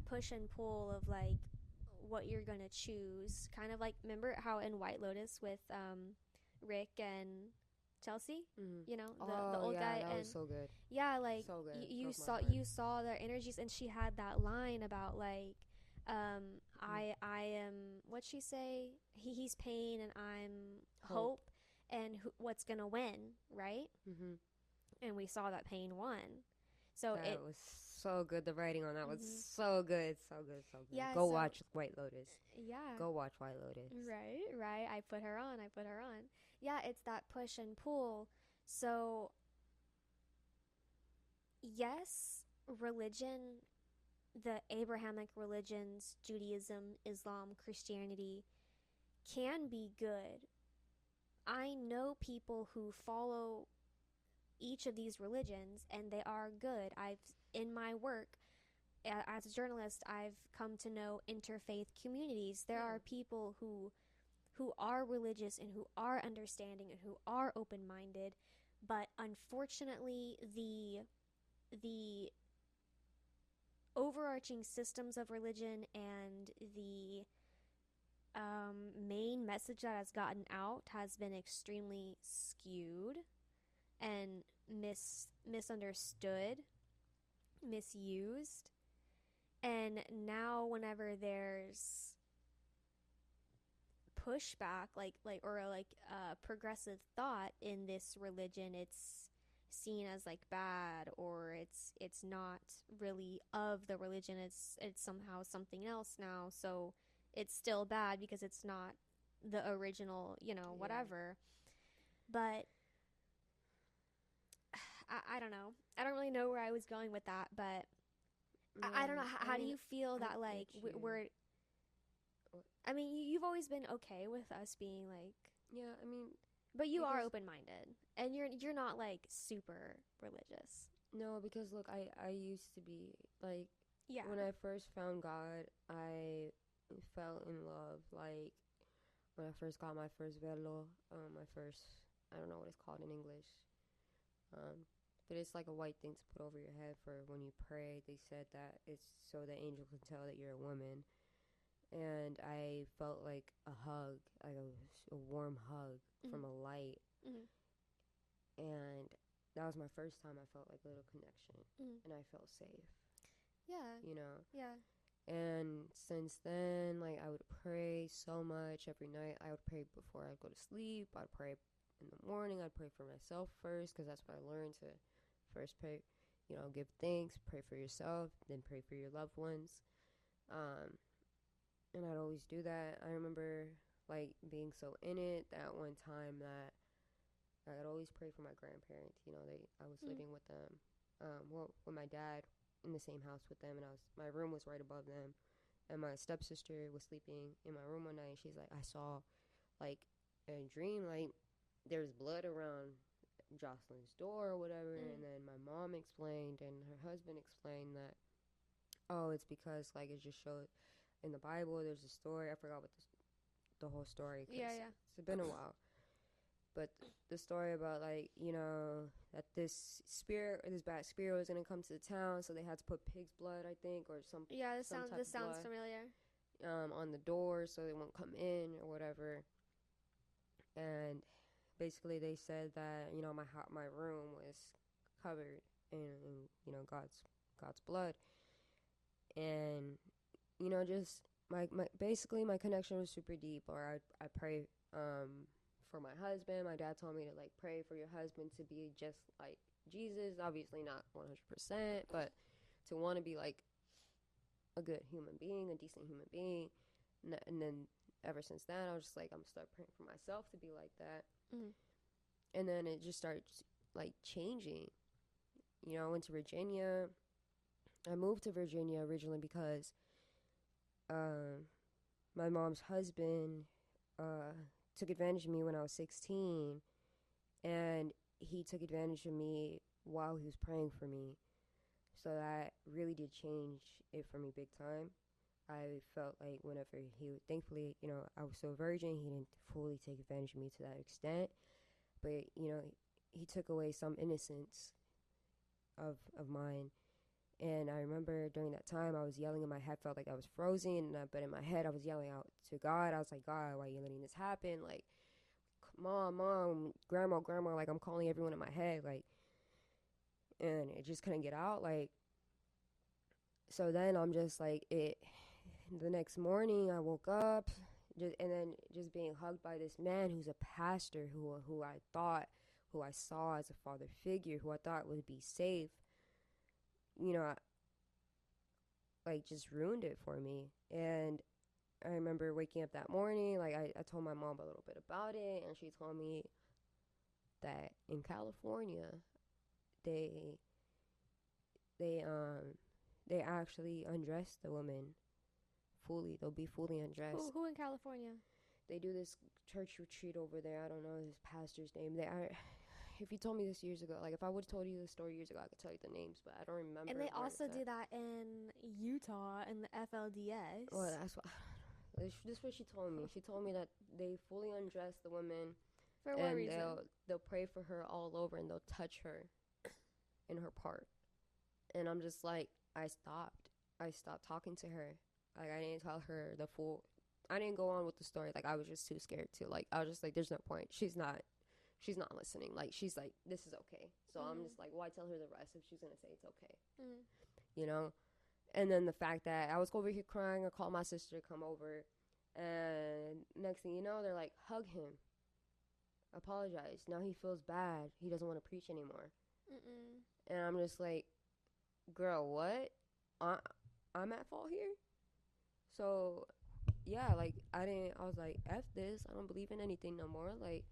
push and pull of like what you're gonna choose. Kind of like remember how in White Lotus with Rick and Chelsea, Mm-hmm. the Oh old yeah, guy, that was and so good. yeah, like So good. you Broke my saw heart. their energies, and she had that line about like Mm. I am, what'd she say, he's pain and I'm Hope. hope, and what's gonna win, right? Mm-hmm. And we saw that pain won. So That it was so good. The writing on that was mm-hmm. so good. So good. So good. Yeah, Go so watch White Lotus. yeah. Go watch White Lotus. Right. I put her on. I put her on. Yeah, it's that push and pull. So, yes, religion, the Abrahamic religions, Judaism, Islam, Christianity, can be good. I know people who follow each of these religions and they are good. In my work, as a journalist, I've come to know interfaith communities. There Yeah. are people who are religious and who are understanding and who are open-minded, but unfortunately the overarching systems of religion and the main message that has gotten out has been extremely skewed and misunderstood, misused. And now whenever there's pushback, progressive thought in this religion, it's seen as like bad, or it's not really of the religion, it's somehow something else now, so it's still bad because it's not the original, Yeah. whatever. But I don't know, I don't really know where I was going with that, but I don't know, Yeah. I how do mean, you feel I that like get you. we're What- I mean, you've always been okay with us being like, Yeah. I mean, but you are because open-minded, and you're not like super religious. no, because look, I used to be like Yeah. when I first found God, I fell in love. Like when I first got my first velo, my first I don't know what it's called in English. Um, but it's like a white thing to put over your head for when you pray. They said that it's so the angel can tell that you're a woman. and I felt like a hug, like a warm hug from a light, and that was my first time I felt like a little connection, and I felt safe. Yeah. You know. Yeah. And since then, like, I would pray so much every night. I would pray before I'd go to sleep. I'd pray in the morning. I'd pray for myself first, because that's what I learned, to first pray, give thanks, pray for yourself, then pray for your loved ones. And I'd always do that. I remember, like, being so in it that one time that I'd always pray for my grandparents. I was living with them, with my dad in the same house with them, and my room was right above them, and my stepsister was sleeping in my room one night, and she's like, I saw, like, a dream, like, there's blood around Josaline's door or whatever, and then my mom explained, and her husband explained that, oh, it's because, like, it just showed in the Bible, there's a story, I forgot what the whole story, cause it's been a while, but the story about, like, that this bad spirit was gonna come to the town, so they had to put pig's blood, I think, or some This type sounds of blood, familiar. on the door, so they won't come in or whatever. And basically, they said that my room was covered in God's blood, and just my basically my connection was super deep. Or I pray for my husband. My dad told me to, like, pray for your husband to be just like Jesus. Obviously not 100%, but to want to be like a good human being, a decent human being. And then ever since then, I was just like, I'm gonna start praying for myself to be like that. And then it just starts, like, changing. I went to Virginia. I moved to Virginia originally because my mom's husband took advantage of me when I was 16, and he took advantage of me while he was praying for me. So that really did change it for me big time. I felt like whenever thankfully, I was so virgin, he didn't fully take advantage of me to that extent. But, he took away some innocence of mine. And I remember during that time, I was yelling in my head, felt like I was frozen. But in my head, I was yelling out to God. I was like, God, why are you letting this happen? Like, mom, grandma, like, I'm calling everyone in my head, like, and it just couldn't get out, like. So then I'm just like, the next morning I woke up, and then just being hugged by this man who's a pastor, who I saw as a father figure, who I thought would be safe, like, just ruined it for me. And I remember waking up that morning, like, I told my mom a little bit about it, and she told me that in California, they actually undress the woman fully. They'll be fully undressed. Who in California? They do this church retreat over there. I don't know his pastor's name. If you told me this years ago, like, if I would have told you this story years ago, I could tell you the names, but I don't remember. And they also do that in Utah in the FLDS. Well, that's what. This is what she told me. She told me that they fully undress the woman. For what reason? They'll pray for her all over, and they'll touch her in her part. And I'm just like, I stopped talking to her. Like, I didn't tell her I didn't go on with the story. Like, I was just too scared to. Like, I was just like, there's no point. She's not listening. Like, she's like, this is okay. So I'm just like, why tell her the rest if she's gonna say it's okay? And then the fact that I was over here crying, I called my sister to come over, and next thing you know, they're like, hug him, apologize. Now he feels bad. He doesn't want to preach anymore. And I'm just like, girl, what? I'm at fault here? So, yeah, like, I was like, F this. I don't believe in anything no more. Like,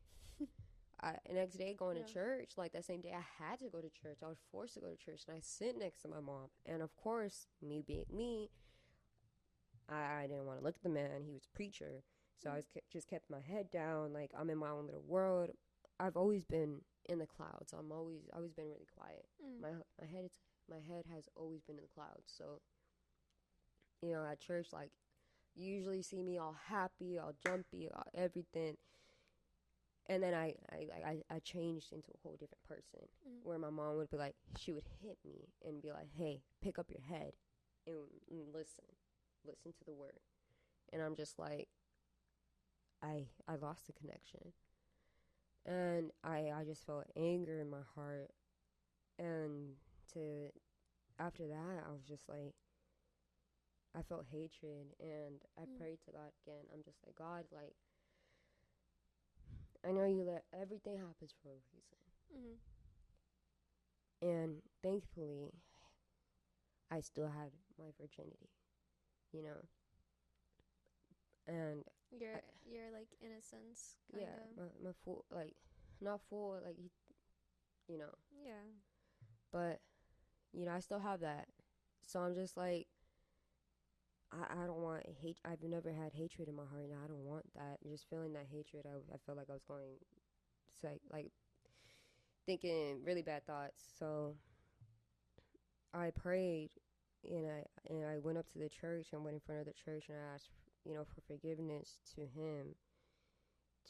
next day going to church, like, that same day I had to go to church. I was forced to go to church, and I sit next to my mom. And, of course, me being me, I didn't want to look at the man. He was a preacher. So I just kept my head down. Like, I'm in my own little world. I've always been in the clouds. I've always been really quiet. My head has always been in the clouds. So, at church, like, you usually see me all happy, all jumpy, all everything. And then I changed into a whole different person, where my mom would be like, she would hit me and be like, hey, pick up your head and listen to the word. and I'm just like, I lost the connection, and I just felt anger in my heart, and to after that I was just like, I felt hatred, and I prayed to God again. I'm just like, God, like, I know you let everything happen for a reason. And thankfully, I still had my virginity, you know. And Your like innocence, kind yeah, of. my full, like, not full, like, you know. Yeah. But, you know, I still have that. So I'm just like, I don't want hate. I've never had hatred in my heart, and I don't want that. Just feeling that hatred, I felt like I was going, like thinking really bad thoughts. So I prayed, and I went up to the church and went in front of the church, and I asked, you know, for forgiveness to him,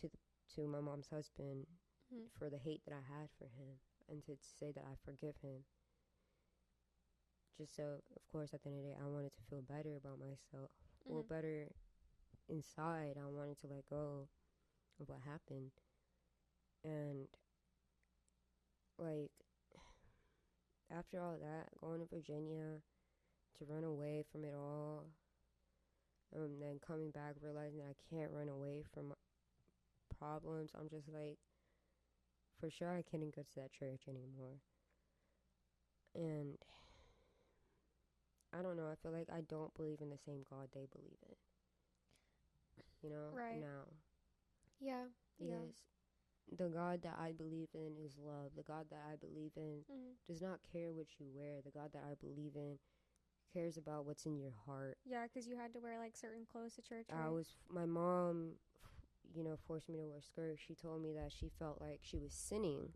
to to my mom's husband, for the hate that I had for him, and to say that I forgive him. Just so, of course, at the end of the day, I wanted to feel better about myself, or better inside. I wanted to let go of what happened, and like after all that, going to Virginia to run away from it all, then coming back realizing that I can't run away from problems, I'm just like, for sure I couldn't go to that church anymore. And I don't know, I feel like I don't believe in the same God they believe in, you know, Right. now. Yeah. Because the God that I believe in is love. The God that I believe in does not care what you wear. The God that I believe in cares about what's in your heart. Yeah, because you had to wear like certain clothes to church, right? My mom, you know, forced me to wear skirts. She told me that she felt like she was sinning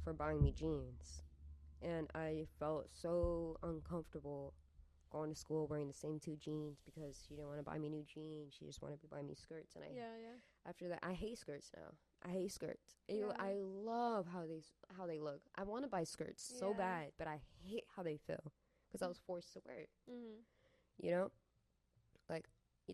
for buying me jeans. And I felt so uncomfortable going to school wearing the same two jeans because she didn't want to buy me new jeans. She just wanted to buy me skirts. And after that, I hate skirts now. I hate skirts. I love how they look. I want to buy skirts so bad, but I hate how they feel because I was forced to wear it. You know, like,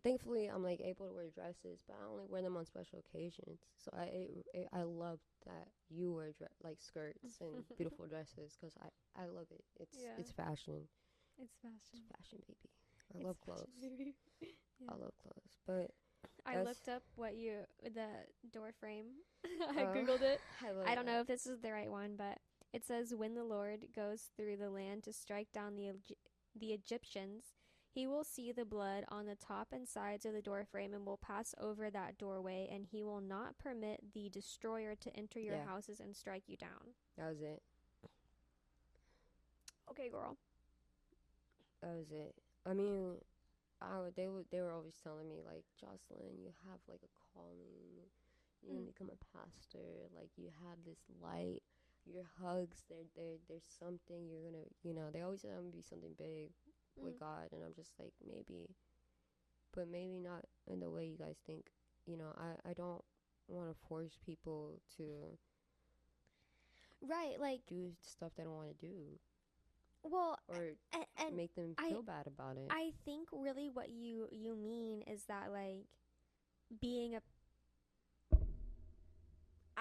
thankfully I'm like able to wear dresses, but I only wear them on special occasions. So I love that you wear like skirts and beautiful dresses because I love it. It's fashion. It's fashion. It's fashion, baby. I love clothes. Yeah. I love clothes, but I looked up the door frame. I googled it. I don't know if this is the right one, but it says, "When the Lord goes through the land to strike down the Egyptians, he will see the blood on the top and sides of the door frame and will pass over that doorway, and he will not permit the destroyer to enter your houses and strike you down." That was it. Okay, girl. That was it. I mean, they were always telling me, like, Jocelyn, you have like a calling. You can become a pastor. Like, you have this light. Your hugs, there's something you're gonna, you know. They always say I'm gonna be something big with God, and I'm just like, maybe, but maybe not in the way you guys think. You know, I don't want to force people to like do stuff they don't want to do. Well, or and make them feel bad about it. I think really what you mean is that, like, being a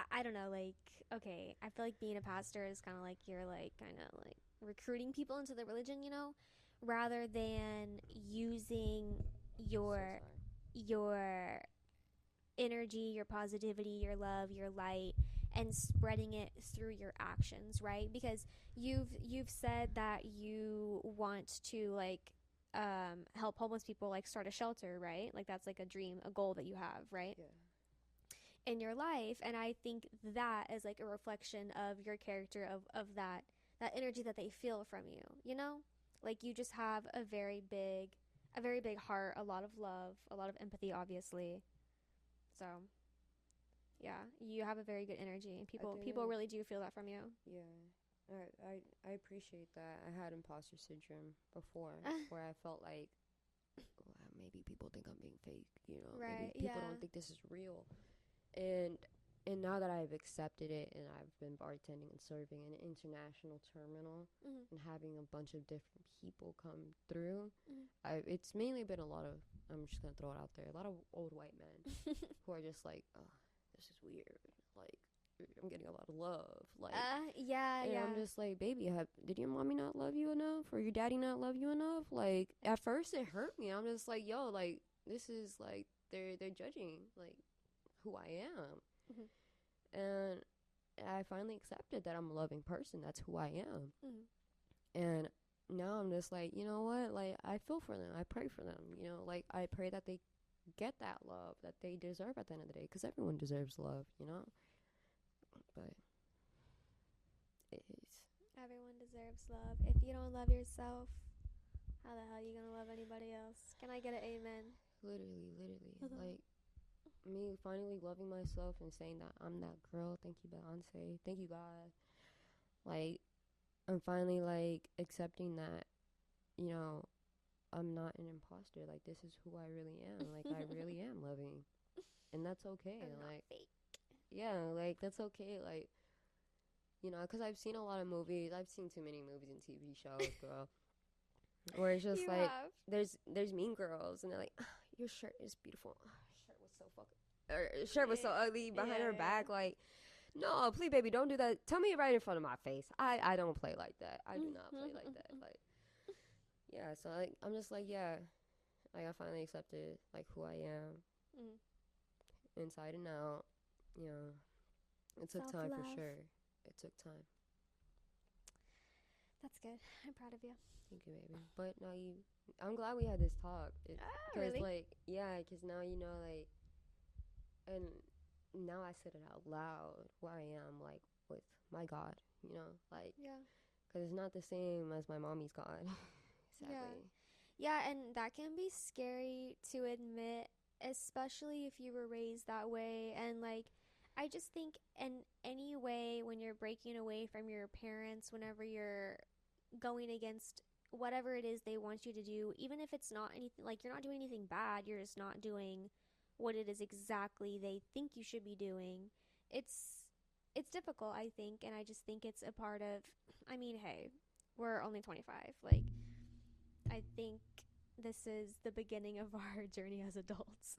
I don't know, like, okay, I feel like being a pastor is kind of like you're like kind of like recruiting people into the religion, you know, rather than using your your energy, your positivity, your love, your light, and spreading it through your actions, right? Because you've said that you want to, like, help homeless people, like start a shelter, right? Like that's like a dream, a goal that you have, right? In your life. And I think that is like a reflection of your character, of that energy that they feel from you, you know? Like you just have a very big heart, a lot of love, a lot of empathy, obviously. So yeah, you have a very good energy, and people really do feel that from you. Yeah, I appreciate that. I had imposter syndrome before, where I felt like, well, maybe people think I'm being fake. You know, Right? maybe people don't think this is real. And And now that I've accepted it and I've been bartending and serving in an international terminal and having a bunch of different people come through, it's mainly been a lot of, I'm just going to throw it out there, a lot of old white men who are just like, oh, this is weird. Like, I'm getting a lot of love. Like, yeah, and yeah. I'm just like, baby, did your mommy not love you enough? Or your daddy not love you enough? Like, at first it hurt me. I'm just like, yo, like, this is like, they're judging, like, who I am. And I finally accepted that I'm a loving person. That's who I am. And now I'm just like, you know what? Like, I feel for them. I pray for them. You know, like, I pray that they get that love that they deserve at the end of the day. Because everyone deserves love, you know? But it is. Everyone deserves love. If you don't love yourself, how the hell are you going to love anybody else? Can I get an amen? Literally. Like, me finally loving myself and saying that I'm that girl. Thank you, Beyonce. Thank you, God. Like, I'm finally, like, accepting that, you know, I'm not an imposter. Like, this is who I really am. Like, I really am loving. And that's okay. I'm like, not fake. Yeah, like, that's okay. Like, you know, because I've seen a lot of movies. I've seen too many movies and TV shows, girl. Where it's just, You like, have. there's mean girls. And they're like, oh, your shirt is beautiful. Shirt was so ugly behind her back. Like, no, please, baby, don't do that. Tell me it right in front of my face. I don't play like that. I do not play like that. Like, yeah, so, like, I'm just like, yeah, like, I finally accepted, like, who I am inside and out. You know, it took time for sure. It took time. That's good. I'm proud of you. Thank you, baby. But now I'm glad we had this talk. Really? Like, yeah, because now, you know, like, and now I said it out loud where I am, like, with my God, you know, like, because it's not the same as my mommy's God, sadly. Yeah, and that can be scary to admit, especially if you were raised that way. And, like, I just think in any way when you're breaking away from your parents, whenever you're going against whatever it is they want you to do, even if it's not anything, like, you're not doing anything bad, you're just not doing what it is exactly they think you should be doing. It's difficult, I think, and I just think it's a part of, I mean, hey, we're only 25. Like, I think this is the beginning of our journey as adults.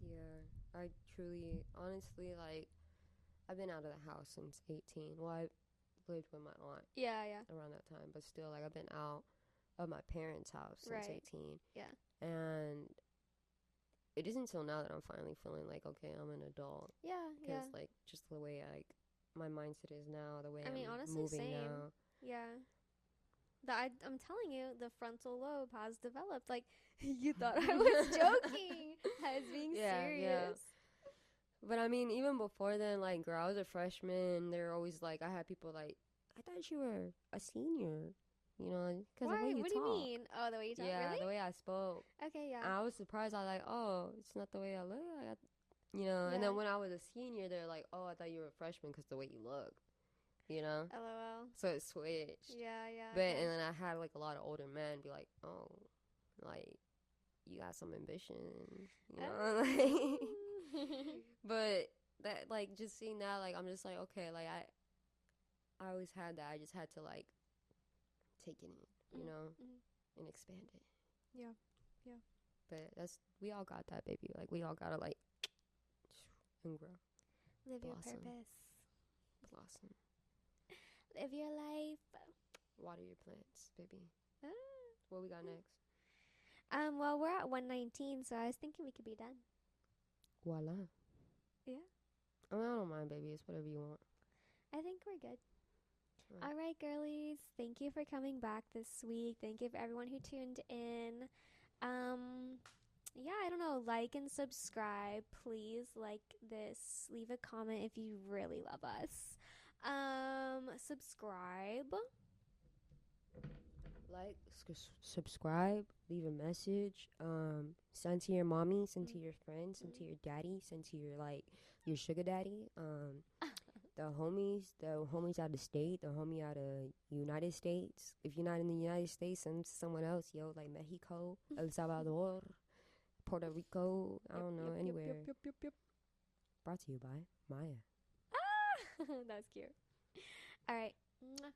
Yeah, I truly, honestly, like, I've been out of the house since 18. Well, I lived with my aunt around that time, but still, like, I've been out of my parents' house since 18. Yeah. And it isn't until now that I'm finally feeling like, okay, I'm an adult. Yeah, Because, like, just the way, like, my mindset is now, the way I mean, I'm honestly, moving same. now. Yeah. I'm telling you, the frontal lobe has developed. Like, you thought I was joking. I was being serious. Yeah. But, I mean, even before then, like, girl, I was a freshman. They're always, like, I had people, like, I thought you were a senior. You know, because the way you talk. What do you mean? Oh, the way you talk? Yeah, really? the way I spoke. Okay, yeah. And I was surprised. I was like, oh, it's not the way I look. You know, and then when I was a senior, they're like, oh, I thought you were a freshman because the way you look. You know? LOL. So it switched. Yeah. But, and then I had, like, a lot of older men be like, oh, like, you got some ambition. You know? But, that, like, just seeing that, like, I'm just like, okay, like, I always had that. I just had to, like, take it in, you know, and expand it. Yeah. But we all got that, baby. Like, we all gotta, like, and grow. Live Blossom. your purpose. Blossom. Live your life. Water your plants, baby. What we got next? Well, we're at 119, so I was thinking we could be done. Voila. Yeah. I mean, I don't mind, baby. It's whatever you want. I think we're good. All right, girlies. Thank you for coming back this week. Thank you for everyone who tuned in. Yeah, I don't know. Like and subscribe. Please like this. Leave a comment if you really love us. Subscribe. Like, subscribe, leave a message, send to your mommy, send to your friends, send to your daddy, send to your, like, your sugar daddy, the homies out of state, the homie out of United States. If you're not in the United States, send to someone else, yo, like Mexico, El Salvador, Puerto Rico, I don't know, anywhere. Yep. Brought to you by Maya. Ah, that was cute. All right. Mwah.